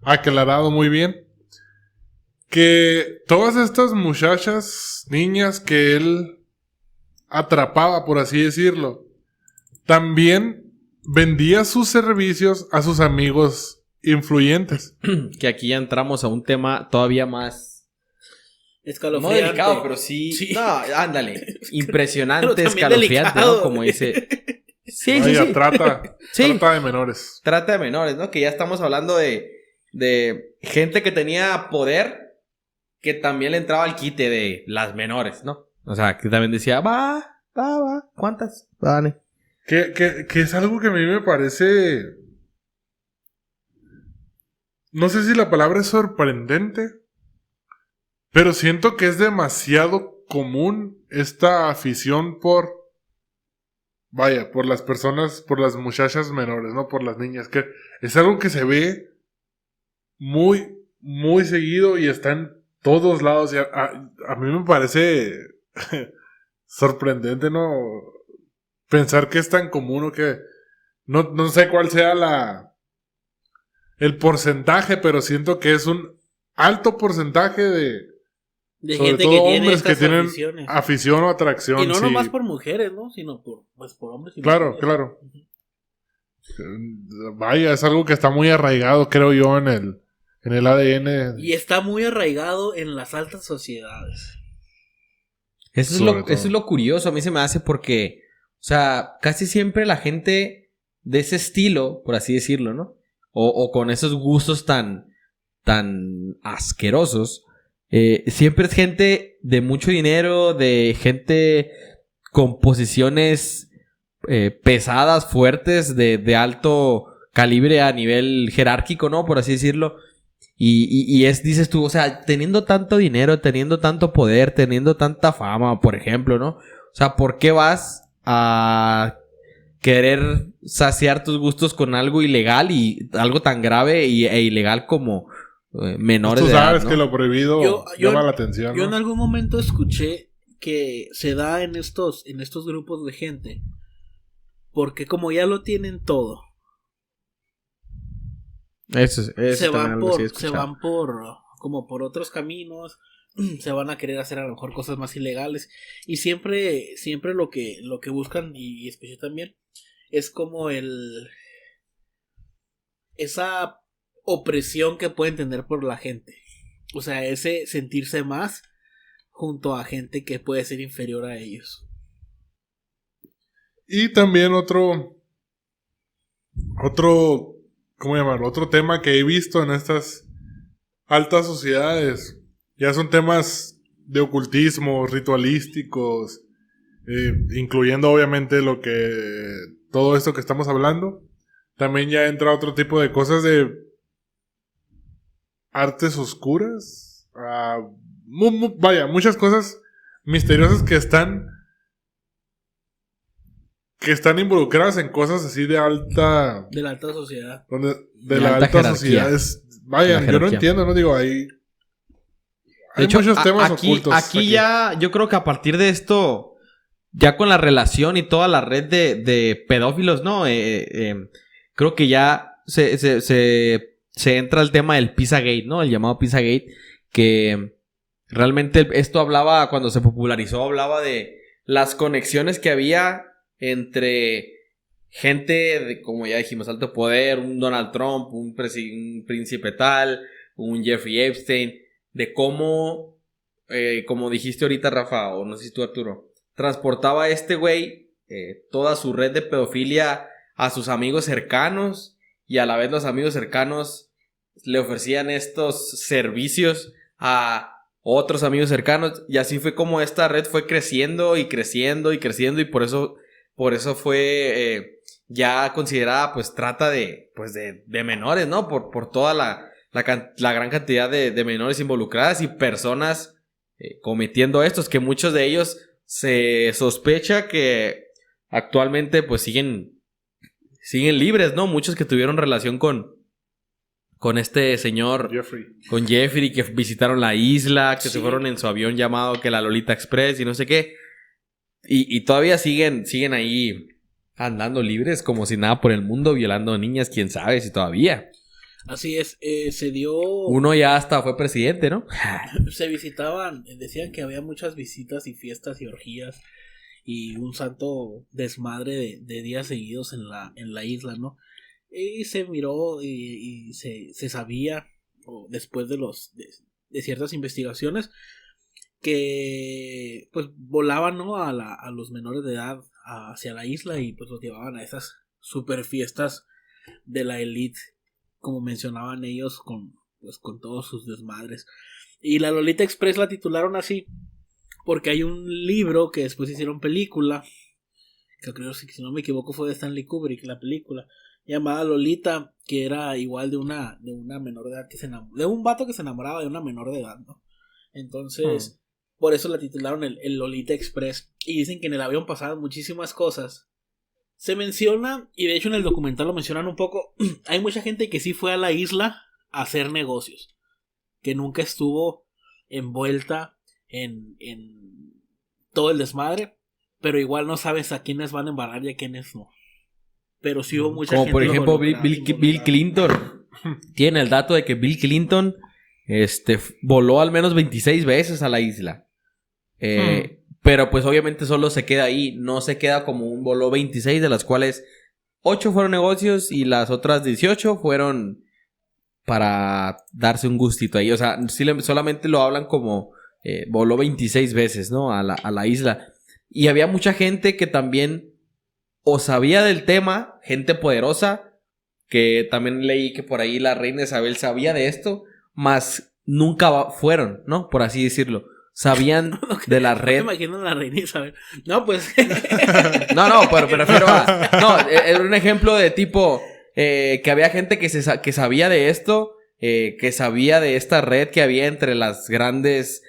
aclarado muy bien. Que todas estas muchachas, niñas que él atrapaba, por así decirlo, también vendía sus servicios a sus amigos influyentes. Que aquí ya entramos a un tema todavía más... No Escalofriante. delicado, pero sí... Sí. No, ándale. Impresionante, Pero también escalofriante, delicado, ¿no? Como güey. dice... Sí, Oiga, sí. trata de menores. Trata de menores, ¿no? Que ya estamos hablando de gente que tenía poder, que también le entraba al quite de las menores, ¿no? O sea, que también decía, va. ¿Cuántas? Vale. Que es algo que a mí me parece... No sé si la palabra es sorprendente, pero siento que es demasiado común esta afición por las personas, por las muchachas menores, ¿no? Por las niñas, que es algo que se ve muy, muy seguido y está en todos lados. Y a mí me parece sorprendente, ¿no? Pensar que es tan común o que... No sé cuál sea el porcentaje, pero siento que es un alto porcentaje de sobre gente todo que tiene hombres que estas tienen aficiones. afición o atracción. Y no sí. nomás por mujeres, ¿no? Sino por hombres y Claro, mujeres. claro. Vaya, es algo que está muy arraigado, creo yo, en el ADN. Y está muy arraigado en las altas sociedades. Eso es lo curioso, a mí se me hace porque, o sea, casi siempre la gente de ese estilo, por así decirlo, ¿no? O con esos gustos tan asquerosos, siempre es gente de mucho dinero, de gente con posiciones pesadas, fuertes, de alto calibre a nivel jerárquico, ¿no? Por así decirlo. Y dices tú, o sea, teniendo tanto dinero, teniendo tanto poder, teniendo tanta fama, por ejemplo, ¿no? O sea, ¿por qué vas a querer saciar tus gustos con algo ilegal y algo tan grave e ilegal como menores Tú de edad, sabes ¿no? que lo prohibido llama la atención, Yo ¿no? en algún momento escuché que se da en estos grupos de gente porque como ya lo tienen todo, Eso se van también algo sí he se escuchado. van por otros caminos, se van a querer hacer a lo mejor cosas más ilegales y siempre lo que buscan, y escuché también, es como esa opresión que pueden tener por la gente, o sea, ese sentirse más junto a gente que puede ser inferior a ellos. Y también otro, ¿cómo llamarlo? Otro tema que he visto en estas altas sociedades. Ya son temas de ocultismo, ritualísticos, incluyendo obviamente todo esto que estamos hablando. También ya entra otro tipo de cosas de artes oscuras. Muchas cosas misteriosas que están involucradas en cosas así de la alta sociedad. De la alta sociedad. Yo no entiendo, no digo ahí. Hay hecho, muchos temas aquí, ocultos. Aquí ya, yo creo que a partir de esto, ya con la relación y toda la red de pedófilos, ¿no? Creo que ya se se entra el tema del Pizzagate, ¿no? El llamado Pizzagate, que realmente esto hablaba, cuando se popularizó, hablaba de las conexiones que había entre gente de, como ya dijimos, alto poder, un Donald Trump, un príncipe tal, un Jeffrey Epstein, de cómo, como dijiste ahorita, Rafa, o no sé si tú, Arturo, transportaba a este güey toda su red de pedofilia a sus amigos cercanos, y a la vez los amigos cercanos le ofrecían estos servicios a otros amigos cercanos, y así fue como esta red fue creciendo y creciendo y creciendo, y por eso fue ya considerada pues trata de menores, ¿no? Por toda la gran cantidad de menores involucradas y personas cometiendo estos, que muchos de ellos se sospecha que actualmente pues siguen libres, ¿no? Muchos que tuvieron relación con este señor, con Jeffrey, que visitaron la isla, que se fueron en su avión llamado que la Lolita Express y no sé qué. Y todavía siguen ahí andando libres como si nada por el mundo, violando niñas, quién sabe si todavía. Así es, se dio... Uno ya hasta fue presidente, ¿no? Se visitaban, decían que había muchas visitas y fiestas y orgías y un santo desmadre de días seguidos en la isla, ¿no? Y se miró y se sabía, después de ciertas investigaciones, que pues volaban, ¿no? a los menores de edad hacia la isla y pues los llevaban a esas super fiestas de la élite, como mencionaban ellos, con todos sus desmadres. Y la Lolita Express la titularon así porque hay un libro que después hicieron película, que creo, si no me equivoco, fue de Stanley Kubrick, la película llamada Lolita, que era igual de una menor de edad de un vato que se enamoraba de una menor de edad, ¿no? Entonces por eso la titularon el Lolita Express. Y dicen que en el avión pasaban muchísimas cosas. Se menciona, y de hecho en el documental lo mencionan un poco, hay mucha gente que sí fue a la isla a hacer negocios, que nunca estuvo envuelta en todo el desmadre, pero igual no sabes a quiénes van a embarrar y a quiénes no. Pero sí hubo mucha gente. Como por ejemplo Bill Clinton. Tiene el dato de que Bill Clinton voló al menos 26 veces a la isla. Pero pues obviamente solo se queda ahí. No se queda como un voló 26, de las cuales 8 fueron negocios y las otras 18 fueron para darse un gustito ahí. O sea, solamente lo hablan como voló 26 veces, ¿no? A la isla. Y había mucha gente que también o sabía del tema, gente poderosa, que también leí que por ahí la reina Isabel sabía de esto, más nunca fueron, ¿no? Por así decirlo. Sabían de la red. No me imagino a la reina Isabel. No, pues. No, pero me refiero a... No, era un ejemplo de tipo... que había gente que sabía de esto, que sabía de esta red que había entre las grandes...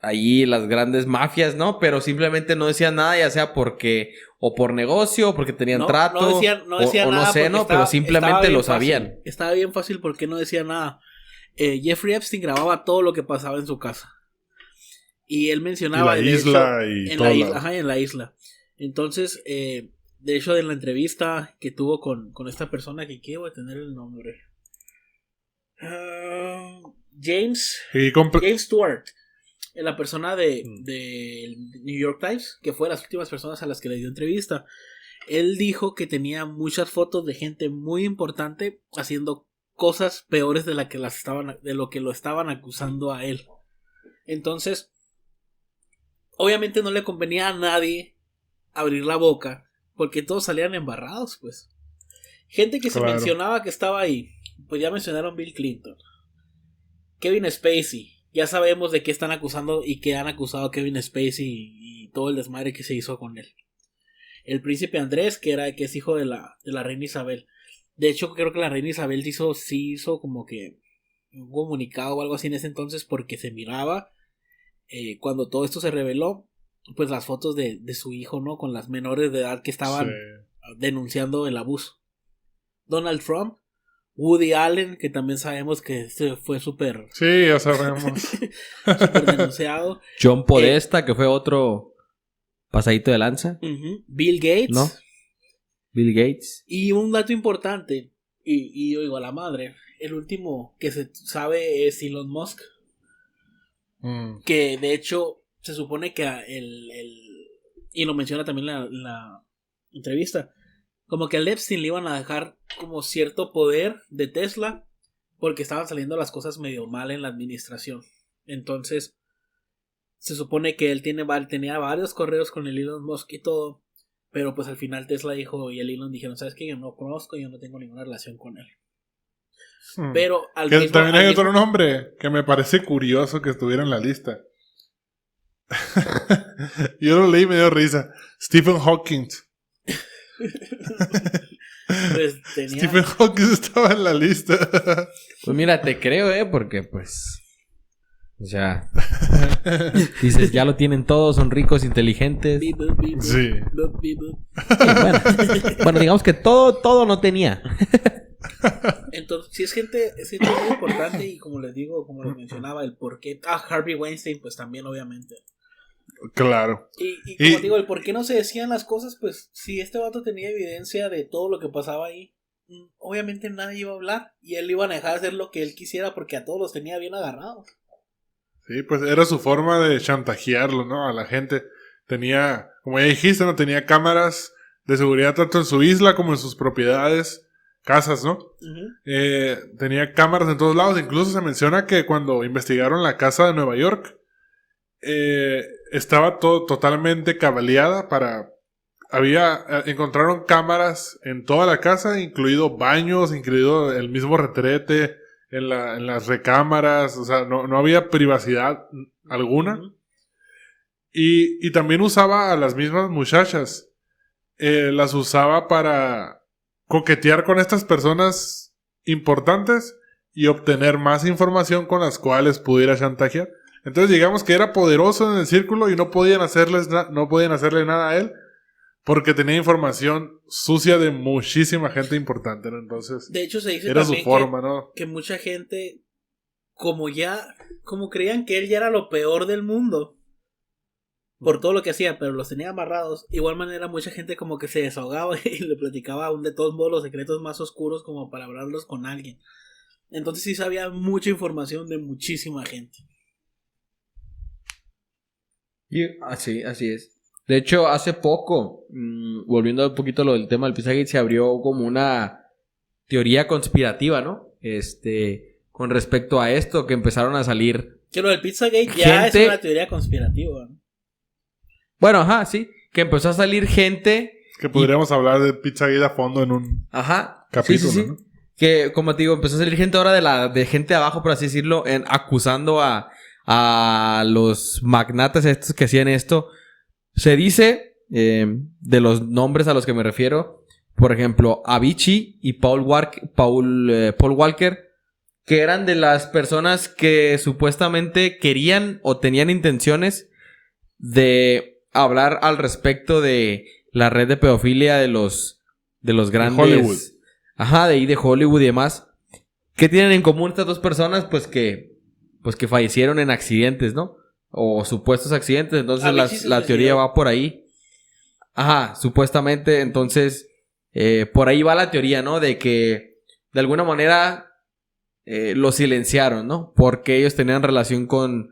las grandes mafias, ¿no? Pero simplemente no decían nada, ya sea porque... O por negocio, o porque tenían trato. No decían o nada, no sé, ¿no? Pero simplemente lo sabían. Estaba bien fácil porque no decía nada. Jeffrey Epstein grababa todo lo que pasaba en su casa. Y él mencionaba... En la isla. Entonces, de hecho, en la entrevista que tuvo con esta persona, que quiero tener el nombre. James Stewart. La persona de New York Times, que fue de las últimas personas a las que le dio entrevista. Él dijo que tenía muchas fotos de gente muy importante haciendo cosas peores de lo que lo estaban acusando a él. Entonces, obviamente no le convenía a nadie abrir la boca, porque todos salían embarrados, pues. Gente que se mencionaba que estaba ahí, pues ya mencionaron Bill Clinton, Kevin Spacey. Ya sabemos de qué están acusando y que han acusado a Kevin Spacey y todo el desmadre que se hizo con él. El príncipe Andrés, que es hijo de la reina Isabel. De hecho, creo que la reina Isabel hizo como que un comunicado o algo así en ese entonces, porque se miraba cuando todo esto se reveló, pues las fotos de su hijo, ¿no? Con las menores de edad que estaban denunciando el abuso. Donald Trump, Woody Allen, que también sabemos que fue súper... Sí, ya sabemos. súper denunciado. John Podesta, que fue otro pasadito de lanza. Bill Gates. ¿No? Bill Gates. Y un dato importante, y yo digo a la madre, el último que se sabe es Elon Musk. Que de hecho se supone que y lo menciona también la entrevista, como que al Epstein le iban a dejar como cierto poder de Tesla porque estaban saliendo las cosas medio mal en la administración. Entonces se supone que él tenía varios correos con el Elon Musk y todo, pero pues al final Tesla dijo y el Elon dijeron, ¿sabes qué? Yo no conozco, yo no tengo ninguna relación con él. Pero también hay otro nombre que me parece curioso que estuviera en la lista. Yo lo leí y me dio risa. Stephen Hawking. Pues Stephen Hawking estaba en la lista. Pues mira, te creo, porque pues... O sea... dices, ya lo tienen todos, son ricos, inteligentes. Sí. Bueno, digamos que todo no tenía. Entonces, sí es gente muy importante y como les digo, como les mencionaba, el por qué... Harvey Weinstein, pues también obviamente. Claro. Y como digo, el por qué no se decían las cosas, pues si este vato tenía evidencia de todo lo que pasaba ahí, obviamente nadie iba a hablar y él iba a dejar hacer lo que él quisiera porque a todos los tenía bien agarrados. Sí, pues era su forma de chantajearlo, ¿no? A la gente. Tenía, como ya dijiste, ¿no? Tenía cámaras de seguridad tanto en su isla como en sus propiedades, casas, ¿no? Tenía cámaras en todos lados. Incluso se menciona que cuando investigaron la casa de Nueva York, estaba todo totalmente cableada encontraron cámaras en toda la casa, incluido baños, incluido el mismo retrete, en las recámaras, o sea, no había privacidad alguna. Y también usaba a las mismas muchachas, las usaba para coquetear con estas personas importantes y obtener más información con las cuales pudiera chantajear. Entonces digamos que era poderoso en el círculo y no podían hacerle nada a él porque tenía información sucia de muchísima gente importante, ¿no? Entonces de hecho se dice era su también forma, ¿no? Que mucha gente como creían que él ya era lo peor del mundo por todo lo que hacía, pero los tenía amarrados. Igual manera mucha gente como que se desahogaba y le platicaba aún de todos modos los secretos más oscuros como para hablarlos con alguien. Entonces sí sabía mucha información de muchísima gente. Así es. De hecho, hace poco, volviendo un poquito a lo del tema del Pizzagate, se abrió como una teoría conspirativa, ¿no? Con respecto a esto, que empezaron a salir... Que lo del Pizzagate ya es una teoría conspirativa, ¿no? Bueno, ajá, sí. Que empezó a salir gente... Que podríamos hablar de Pizzagate a fondo en un capítulo, sí. ¿no? Que, como te digo, empezó a salir gente ahora de gente de abajo, por así decirlo, acusando a los magnates estos que hacían esto. Se dice, de los nombres a los que me refiero, por ejemplo, Avicii y Paul Walker, que eran de las personas que supuestamente querían o tenían intenciones de hablar al respecto de la red de pedofilia de los grandes... Hollywood. Ajá, de Hollywood y demás. ¿Qué tienen en común estas dos personas? Pues que fallecieron en accidentes, ¿no? O supuestos accidentes. Entonces la teoría va por ahí. Ajá, supuestamente. Entonces, por ahí va la teoría, ¿no? De que de alguna manera lo silenciaron, ¿no? Porque ellos tenían relación con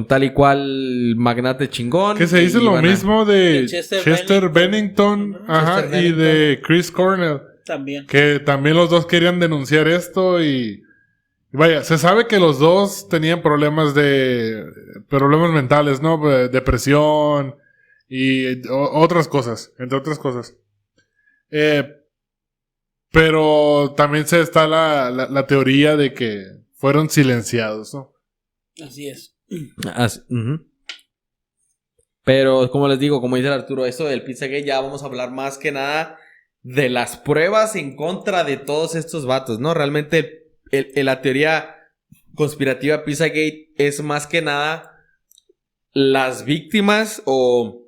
tal y cual magnate chingón. Que se dice lo mismo de Chester Bennington, y de Chris Cornell. También. Que también los dos querían denunciar esto y... Vaya, se sabe que los dos tenían problemas mentales, ¿no? Depresión y otras cosas, entre otras cosas. Pero también está la teoría de que fueron silenciados, ¿no? Así es. Pero, como les digo, como dice Arturo, eso del Pizzagate ya vamos a hablar más que nada de las pruebas en contra de todos estos vatos, ¿no? Realmente... la teoría conspirativa Pizzagate es más que nada las víctimas o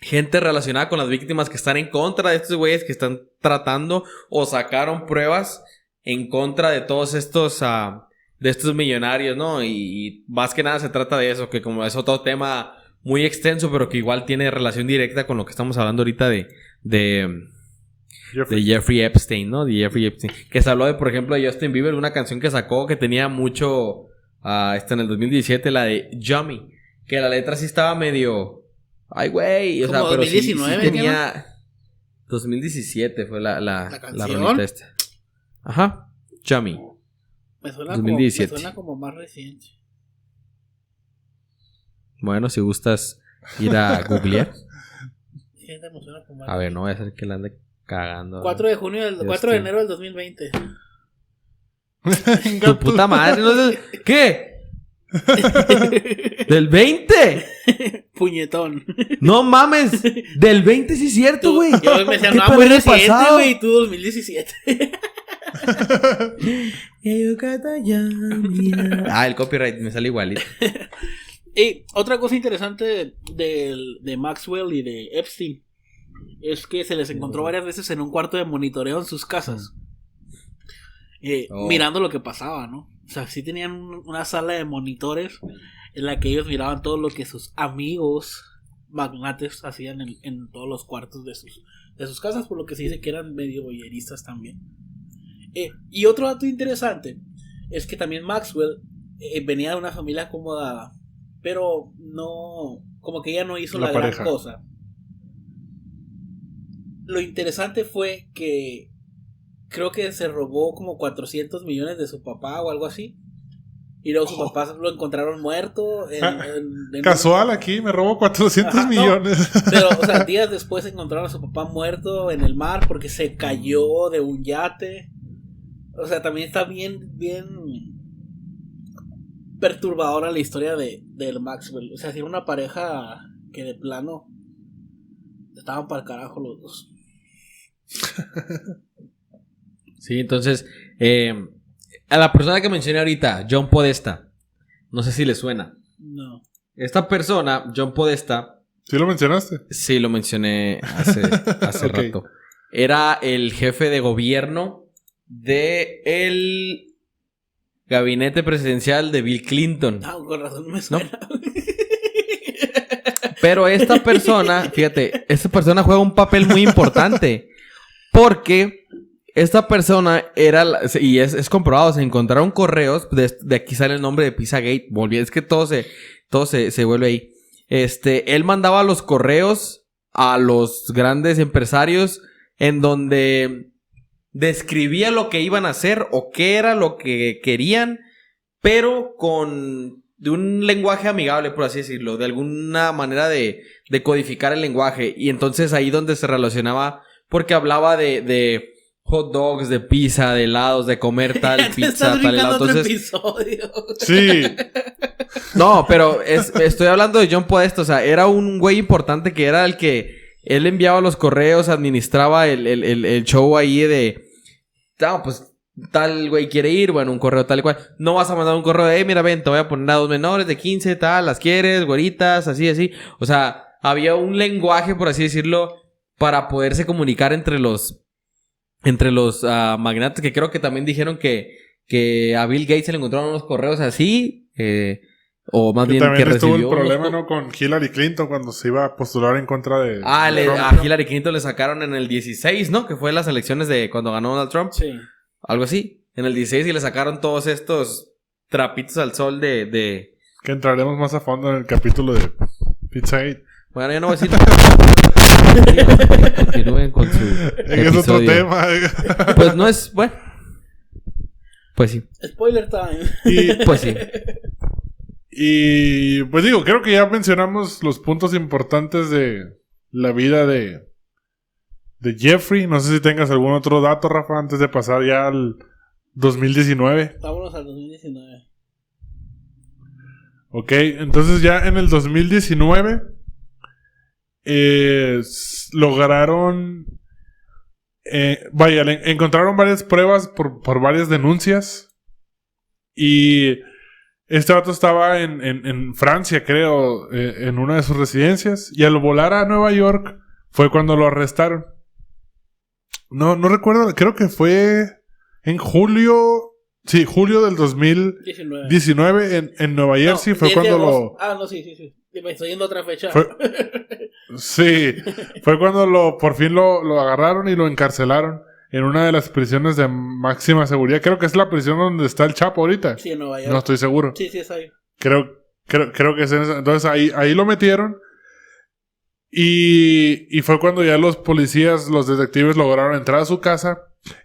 gente relacionada con las víctimas que están en contra de estos güeyes que están tratando o sacaron pruebas en contra de todos estos de estos millonarios, ¿no? Y más que nada se trata de eso, que como es otro tema muy extenso, pero que igual tiene relación directa con lo que estamos hablando ahorita de Jeffrey. De Jeffrey Epstein, ¿no? De Jeffrey Epstein. Que se habló de, por ejemplo, de Justin Bieber, una canción que sacó que tenía mucho... en el 2017, la de Yummy. Que la letra sí estaba medio... Ay, güey. O sea, como pero 2019, sí tenía... 2017 fue la canción. rolita esta. Ajá. Yummy. Me suena 2017. Como, me suena como más reciente. Bueno, si gustas ir a googlear. Sí, me suena como más A ver, no voy a hacer que la ande cagando. 4 de junio del 4 de enero del 2020. Tu puta madre, no sé. ¿Qué? ¿Del 20? Puñetón. No mames. Del 20 sí es cierto, güey. Yo me decía, ¿Qué no, tal muy el reciente, pasado? güey. Tú 2017. El copyright me sale igualito. Y otra cosa interesante de Maxwell y de Epstein es que se les encontró varias veces en un cuarto de monitoreo en sus casas, mirando lo que pasaba, ¿no? O sea, sí tenían una sala de monitores en la que ellos miraban todo lo que sus amigos magnates hacían en todos los cuartos de sus casas, por lo que se dice que eran medio voyeristas también. Y otro dato interesante es que también Maxwell venía de una familia acomodada, pero no, como que ella no hizo la gran cosa. Lo interesante fue que creo que se robó como 400 millones de su papá o algo así. Y luego su papá lo encontraron muerto. Casual aquí, me robó 400 millones. No, pero, o sea, días después encontraron a su papá muerto en el mar porque se cayó de un yate. O sea, también está bien perturbadora la historia del Maxwell. O sea, si era una pareja que de plano estaban para el carajo los dos. Sí, entonces, a la persona que mencioné ahorita, John Podesta, no sé si le suena. No. Esta persona, John Podesta. ¿Sí lo mencionaste? Sí, lo mencioné hace Okay. rato. Era el jefe de gobierno del gabinete presidencial de Bill Clinton. No, con razón me suena. ¿No? Pero esta persona, fíjate, esta persona juega un papel muy importante. Porque esta persona era, y es comprobado, se encontraron correos, de aquí sale el nombre de Pizzagate, es que todo se vuelve ahí. Él mandaba los correos a los grandes empresarios en donde describía lo que iban a hacer o qué era lo que querían, pero de un lenguaje amigable, por así decirlo, de alguna manera de codificar el lenguaje. Y entonces ahí donde se relacionaba, porque hablaba de hot dogs, de pizza, de helados, de comer tal pizza, tal helado. Entonces, sí. No, pero estoy hablando de John Podesta. O sea, era un güey importante que era el que él enviaba los correos, administraba el show ahí de... No, pues tal güey quiere ir, bueno, un correo tal y cual. No vas a mandar un correo de, mira, ven, te voy a poner a 2 menores de 15, tal, las quieres, güeritas, así. O sea, había un lenguaje, por así decirlo, para poderse comunicar entre los magnates, que creo que también dijeron que a Bill Gates se le encontraron unos correos así, o más bien también que estuvo recibió el problema, ¿no? Con Hillary Clinton cuando se iba a postular en contra de Trump, a Hillary Clinton le sacaron en el 16, ¿no? Que fue las elecciones de cuando ganó Donald Trump. Sí. Algo así. En el 16 y le sacaron todos estos trapitos al sol de... Que entraremos más a fondo en el capítulo de Pizzagate. Bueno, ya no voy a decir... Continúen con su Es otro tema. Pues no es... Bueno. Pues sí. Spoiler time. Pues sí. Y pues digo, creo que ya mencionamos los puntos importantes de la vida de Jeffrey. No sé si tengas algún otro dato, Rafa, antes de pasar ya al 2019. Vámonos al 2019. Ok, entonces ya en el 2019 lograron... encontraron varias pruebas por varias denuncias. Y este vato estaba en Francia, creo, en una de sus residencias. Y al volar a Nueva York fue cuando lo arrestaron. No recuerdo, creo que fue en julio... Sí, julio del 2019 en Nueva Jersey fue cuando lo... Ah, no, sí. Me estoy yendo a otra fecha. Sí, fue cuando por fin lo agarraron y lo encarcelaron en una de las prisiones de máxima seguridad. Creo que es la prisión donde está el Chapo ahorita. Sí, en Nueva York. No estoy seguro. Sí, es ahí. Creo que es en esa. Entonces ahí lo metieron. Y fue cuando ya los policías, los detectives lograron entrar a su casa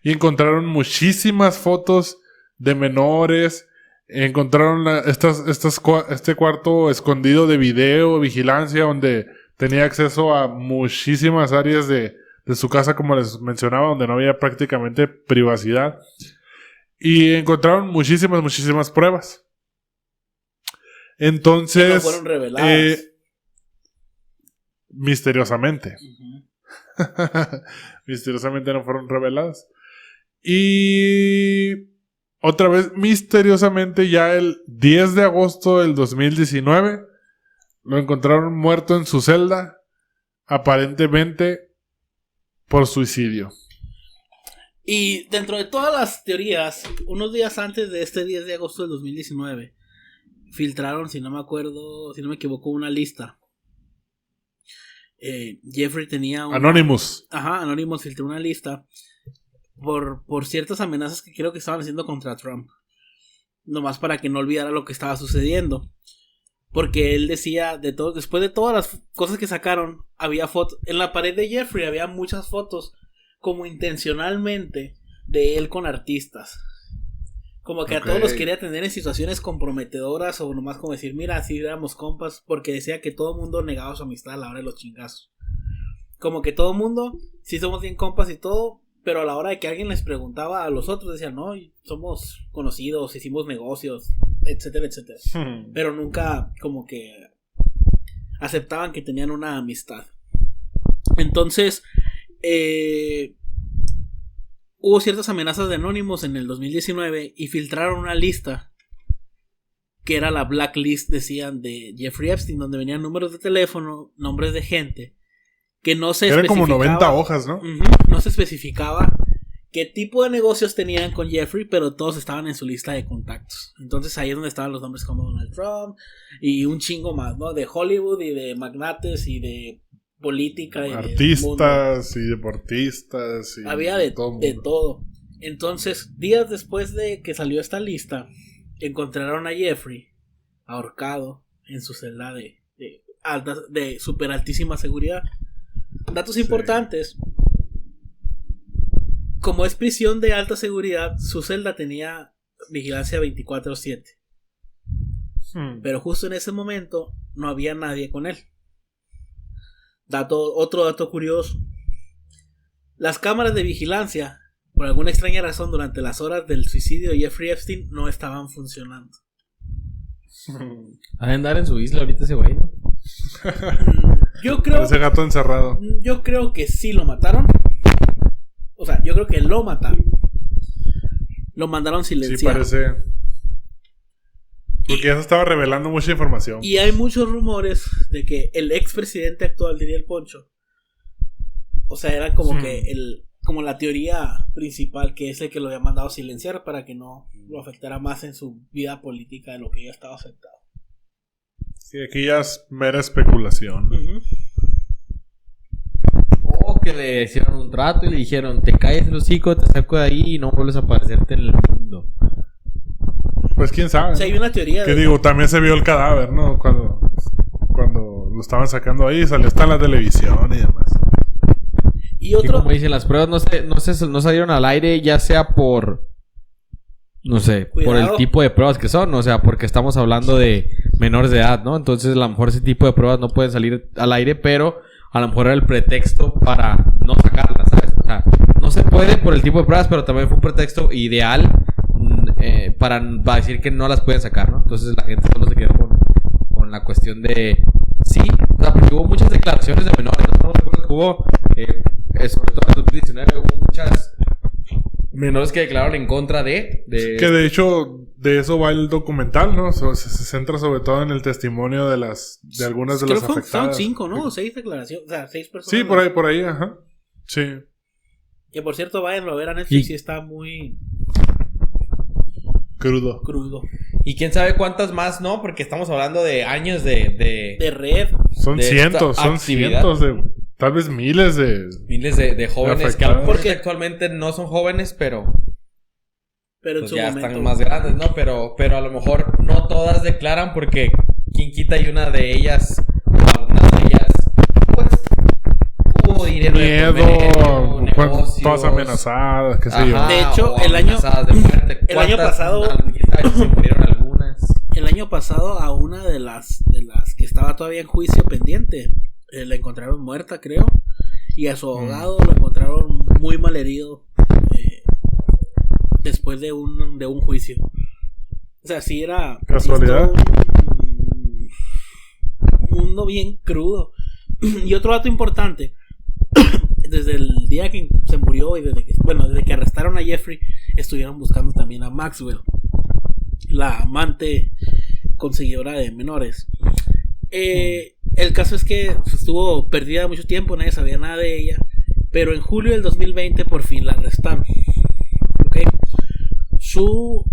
y encontraron muchísimas fotos de menores. Encontraron este cuarto escondido de video, vigilancia, donde tenía acceso a muchísimas áreas de su casa, como les mencionaba, donde no había prácticamente privacidad. Y encontraron muchísimas pruebas. Entonces... Que no fueron reveladas. Misteriosamente. Uh-huh. Misteriosamente no fueron reveladas. Y... otra vez, misteriosamente, ya el 10 de agosto del 2019, lo encontraron muerto en su celda, aparentemente por suicidio. Y dentro de todas las teorías, unos días antes de este 10 de agosto del 2019, filtraron, si no me equivoco, una lista. Jeffrey tenía Anonymous. Ajá, Anonymous filtró una lista por ciertas amenazas que creo que estaban haciendo contra Trump. Nomás para que no olvidara lo que estaba sucediendo. Porque él decía, después de todas las cosas que sacaron, había fotos. En la pared de Jeffrey había muchas fotos, como intencionalmente, de él con artistas. Como que a todos los quería tener en situaciones comprometedoras, o nomás como decir, mira, así éramos compas, porque decía que todo el mundo negaba su amistad a la hora de los chingazos. Como que todo el mundo, sí somos bien compas y todo, pero a la hora de que alguien les preguntaba a los otros, decían, no, somos conocidos, hicimos negocios, etcétera, etcétera. Pero nunca como que aceptaban que tenían una amistad. Entonces, hubo ciertas amenazas de Anonymous en el 2019 y filtraron una lista que era la blacklist, decían, de Jeffrey Epstein, donde venían números de teléfono, nombres de gente, que no se Eran especificaba. como 90 hojas, ¿no? No se especificaba qué tipo de negocios tenían con Jeffrey, pero todos estaban en su lista de contactos. Entonces ahí es donde estaban los nombres como Donald Trump y un chingo más, ¿no? De Hollywood y de magnates y de política y artistas y deportistas y había de todo. Entonces, días después de que salió esta lista, encontraron a Jeffrey ahorcado en su celda de super altísima seguridad. Datos importantes: como es prisión de alta seguridad, su celda tenía vigilancia 24/7. Pero justo en ese momento no había nadie con él. Otro dato curioso: las cámaras de vigilancia, por alguna extraña razón, durante las horas del suicidio de Jeffrey Epstein no estaban funcionando. Ha de andar en su isla ahorita ese güey, ¿no? Yo creo... ese gato encerrado. Yo creo que sí lo mataron. O sea, yo creo que lo mataron. Lo mandaron silenciar. Sí, parece. Porque ya se estaba revelando mucha información. Y hay muchos rumores de que el expresidente actual, diría el Poncho, o sea, era como que como la teoría principal, que es el que lo había mandado a silenciar para que no lo afectara más en su vida política de lo que ya estaba afectado. Sí, aquí ya es mera especulación. O que le hicieron un trato y le dijeron, te calles el hocico, te saco de ahí y no vuelves a aparecerte en el mundo. Pues quién sabe. O sea, hay una teoría que digo, también se vio el cadáver, ¿no? Cuando lo estaban sacando ahí, salió hasta en la televisión y demás. Y otro... como dicen, las pruebas no salieron al aire, ya sea por... No sé, Cuidado. por el tipo de pruebas que son, o sea, porque estamos hablando de menores de edad, ¿no? Entonces, a lo mejor ese tipo de pruebas no pueden salir al aire, pero a lo mejor era el pretexto para no sacarlas, ¿sabes? O sea, no se puede por el tipo de pruebas, pero también fue un pretexto ideal para decir que no las pueden sacar, ¿no? Entonces, la gente solo se quedó con la cuestión de... Sí, o sea, porque hubo muchas declaraciones de menores, ¿no? Recuerdo que hubo, sobre todo en 2019, hubo muchas... menores que declararon en contra de... Que de hecho, de eso va el documental, ¿no? Se centra sobre todo en el testimonio de algunas de las afectadas. Son 5, ¿no? 6 declaraciones, o sea, 6 personas. Sí, por ahí, ajá. Sí. Que por cierto, váyanlo a ver a Netflix y está muy... Crudo. Y quién sabe cuántas más, ¿no? Porque estamos hablando de años de red. Son de cientos, esta son actividad. cientos de... Tal vez miles de... miles de jóvenes que a lo mejor Porque- actualmente no son jóvenes, pero Pero en pues su ya momento. están más grandes, ¿no? Pero a lo mejor no todas declaran porque quien quita y una de ellas, o algunas de ellas, pues hubo dinero de por Miedo, medio, negocios. todas amenazadas, qué sé yo. Ajá, De hecho, o el año- amenazadas de muerte. el año ¿Cuántas? pasado- ¿Quién sabe si se murieron algunas? El año pasado a una de las que estaba todavía en juicio pendiente, la encontraron muerta, creo. Y a su abogado lo encontraron muy mal herido después de un juicio. O sea, sí era... ¿Casualidad? Un mundo bien crudo. Y otro dato importante. Desde el día que se murió y desde que arrestaron a Jeffrey, estuvieron buscando también a Maxwell, la amante conseguidora de menores. El caso es que estuvo perdida mucho tiempo, nadie sabía nada de ella, pero en julio del 2020 por fin la arrestaron. ¿Okay? Su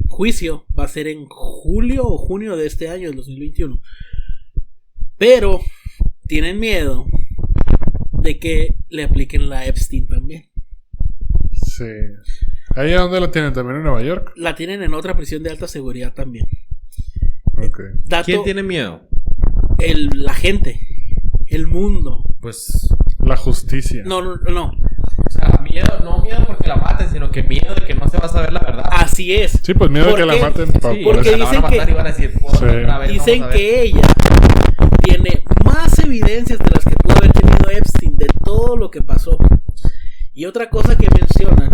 juicio va a ser en julio o junio de este año, del 2021. Pero tienen miedo de que le apliquen la Epstein también. Sí. ¿Ahí a dónde la tienen? ¿También en Nueva York? La tienen en otra prisión de alta seguridad también. Ok. Dato, ¿Quién tiene miedo? la gente, el mundo. Pues, La justicia. No. o sea, miedo, no miedo porque la maten, sino que miedo de que no se va a saber la verdad. Así es. Sí, pues miedo de que la Porque- maten. Sí, porque o sea, la van dicen a matar que- y van a decir, "Por Sí. otra vez, Dicen vamos a ver". que ella tiene más evidencias de las que pudo haber tenido Epstein de todo lo que pasó. Y otra cosa que mencionan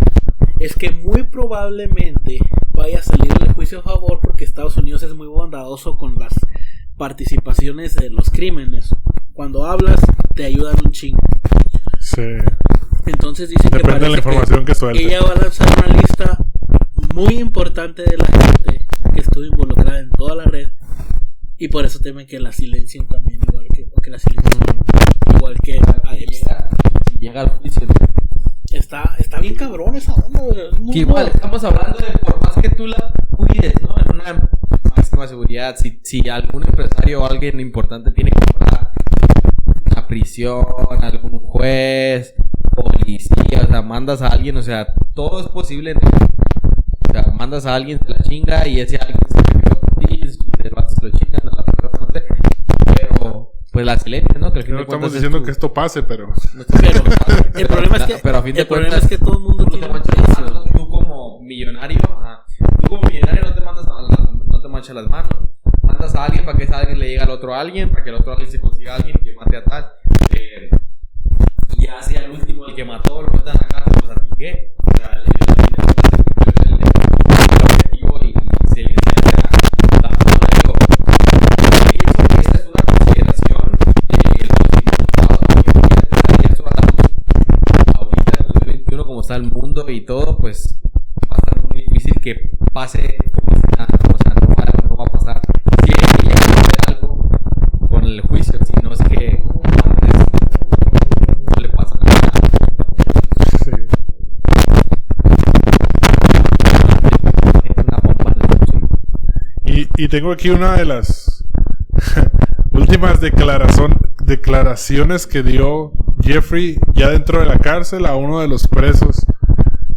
es que muy probablemente vaya a salir el juicio a favor porque Estados Unidos es muy bondadoso con las participaciones de los crímenes. Cuando hablas, te ayudan un chingo. Sí. Entonces dicen que Depende de la parece información que suelte. ella va a lanzar una lista muy importante de la gente que estuvo involucrada en toda la red. Y por eso temen que la silencien también, igual que a Epstein. Si llega al juicio. Está bien cabrón esa onda, güey. Es muy Que igual, bueno. estamos hablando de por más que tú la cuides, ¿no? En una máxima seguridad. Si algún empresario o alguien importante tiene que comprar una prisión, algún juez, policía, o sea, mandas a alguien, o sea, todo es posible. O sea, mandas a alguien, se la chinga y ese alguien se sacrifica por ti, el vato se lo chingan, a la persona, no sé. Pero, pues la silencia, ¿no? Que al fin No de estamos cuentas es diciendo tu- que esto pase, pero... no estamos Pero diciendo que- el problema es que, pero a fin de el problema cuentas, es que todo el mundo tú no tiene te un manchas las precio. manos, tú como millonario, no te mandas no te manchas las manos. Mandas a alguien para que ese alguien le llegue al otro alguien, para que el otro alguien se consiga a alguien que mate a tal. Y ya sea el último el que mató, lo metan a la cárcel, pues a ti qué. O sea, el objetivo y se le hace a la persona. Digo, pienso que esta es una consideración de los diputados, porque eso a la luz ahorita en el 2021, como está el mundo y todo, pues va a estar muy difícil que pase como si nada, ¿no? O sea, no va a pasar. Si es que llega a hacer algo con el juicio, si no es que antes no le pasa nada. Sí. Es una bomba de juicio. Y tengo aquí una de las últimas declaraciones que dio Jeffrey ya dentro de la cárcel a uno de los presos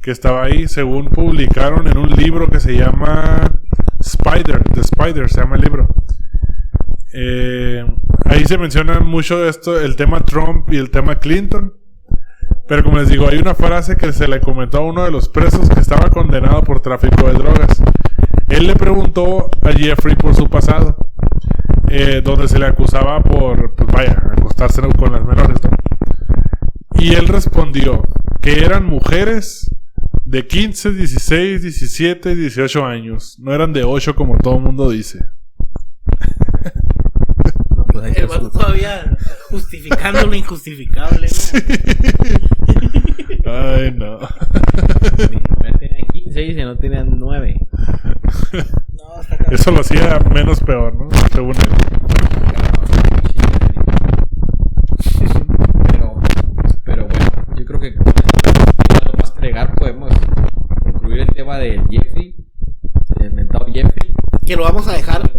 que estaba ahí, según publicaron en un libro que se llama The Spider se llama el libro. Ahí se menciona mucho de esto, el tema Trump y el tema Clinton. Pero como les digo, hay una frase que se le comentó a uno de los presos que estaba condenado por tráfico de drogas. Él le preguntó a Jeffrey por su pasado, donde se le acusaba por, pues vaya, acostarse con las menores, ¿no? Y él respondió que eran mujeres de 15, 16, 17, 18 años. No eran de 8 como todo el mundo dice. No, pues ahí El está vato su- todavía justificando lo injustificable, ¿no? Ay, no. Ya tenían 15 y no tenían 9. No, está cabrón. Eso lo hacía menos peor, ¿no? Según él. Pero bueno, yo creo que con algo más que agregar podemos concluir el tema de Jeffrey. Que lo vamos a dejar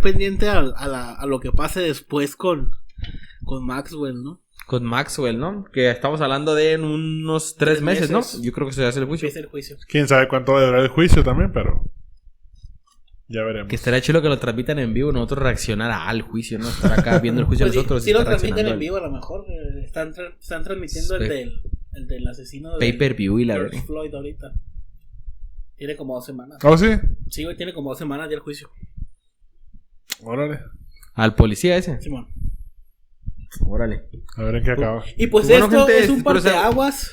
pendiente a lo que pase después con Maxwell, ¿no? Con Maxwell, ¿no? Que estamos hablando de en unos 3 meses, ¿no? Yo creo que se hace el juicio. Empieza el juicio. Quién sabe cuánto va a durar el juicio también, pero ya veremos. Que estaría chido que lo transmitan en vivo, nosotros reaccionar al juicio, ¿no? Estar acá viendo el juicio Pues nosotros. sí y lo estar transmiten en reaccionando vivo a lo mejor. Están transmitiendo el del asesino de pay-per-view y la George verdad. Floyd ahorita. Tiene como 2 semanas. ¿Oh, sí? Sí, güey, tiene como 2 semanas ya el juicio. Órale. Al policía ese. Simón. Órale. A ver en qué acaba. Y pues Bueno, esto gente, es un pero, o sea, parteaguas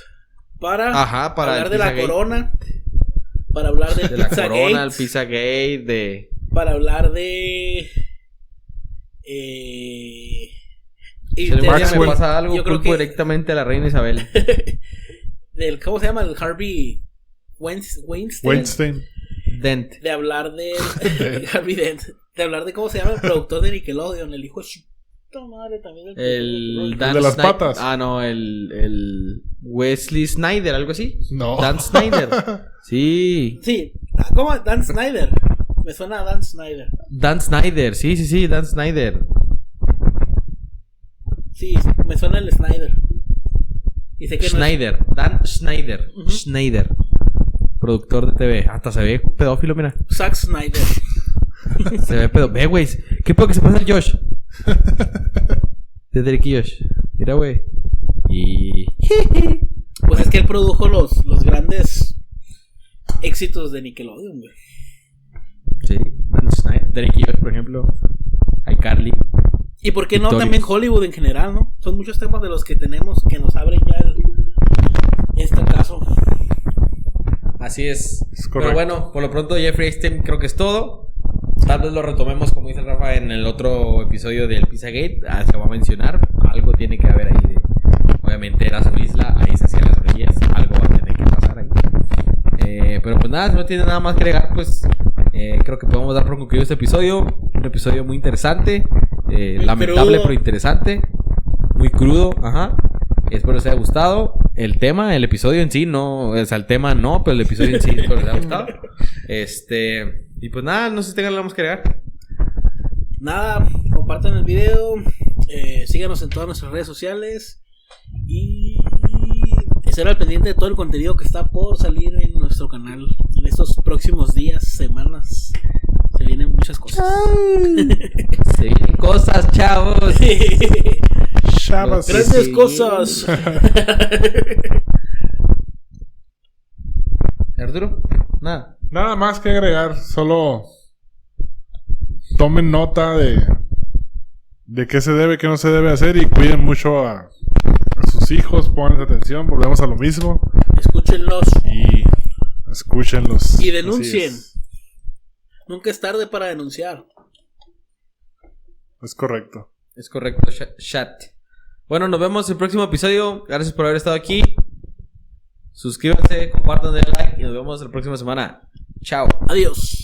para para hablar el de la Pizzagate. corona, para hablar del De la Pizzagate, corona, el Pizzagate, de... para hablar de Si el Marx me Maxwell. pasa algo, yo creo culpo que directamente a la reina Isabel. del, ¿cómo se llama? El Harvey Weinstein. Dent. De hablar de Harvey Dent, de hablar de cómo se llama el productor de Nickelodeon, el hijo de su puta madre también. El de las patas. Ah, no, el Wesley Snyder, algo así. No. Dan Snyder. Sí. Sí, ¿cómo? Dan Snyder. Me suena a Dan Snyder. Dan Snyder, sí, Dan Snyder. Sí, me suena el Snyder. Y sé que Schneider, Dan Schneider. Ujú. Schneider. Productor de TV. Hasta se ve pedófilo, mira. no es Zack Snyder. Se ve pedófilo. Ve, güey. ¿Qué puedo que se pasa el Josh? De Drake y Josh. Mira, güey. Y... Pues es que él produjo los grandes éxitos de Nickelodeon, güey. Sí, Dan Schneider. Drake y Josh, por ejemplo. iCarly. Y por qué no Victorious. también Hollywood en general, ¿no? Son muchos temas de los que tenemos que nos abren ya este caso. Así es. Es Pero correcto. bueno, por lo pronto Jeffrey Epstein creo que es todo. Tal vez lo retomemos, como dice Rafa, en el otro episodio del Pizzagate. Se va a mencionar. Algo tiene que haber ahí. Obviamente era su isla, ahí se hacían las orgías. Algo va a tener que pasar ahí. Pero pues nada, si no tiene nada más que agregar, pues creo que podemos dar por concluido este episodio. Un episodio muy interesante. Lamentable, crudo. pero interesante. Muy crudo, ajá. Espero les haya gustado. El tema, el episodio en sí, no. O sea, el tema no, pero el episodio en sí espero les haya gustado. Y pues nada, no sé si tengan algo más que agregar. Nada, compartan el video, síganos en todas nuestras redes sociales y estén al pendiente de todo el contenido que está por salir en nuestro canal en estos próximos días, semanas. Se vienen muchas cosas. Se vienen cosas, chavos. Chavas. Grandes Sí. cosas. Arturo, nada. Nada más que agregar, solo tomen nota de qué se debe, qué no se debe hacer y cuiden mucho a sus hijos, pongan atención, volvemos a lo mismo Escúchenlos y escúchenlos. y denuncien. Así Nunca es tarde para denunciar. es correcto. Es correcto, chat. Bueno, nos vemos en el próximo episodio. Gracias por haber estado aquí. Suscríbanse, compartan, denle like y nos vemos la próxima semana. Chao. Adiós.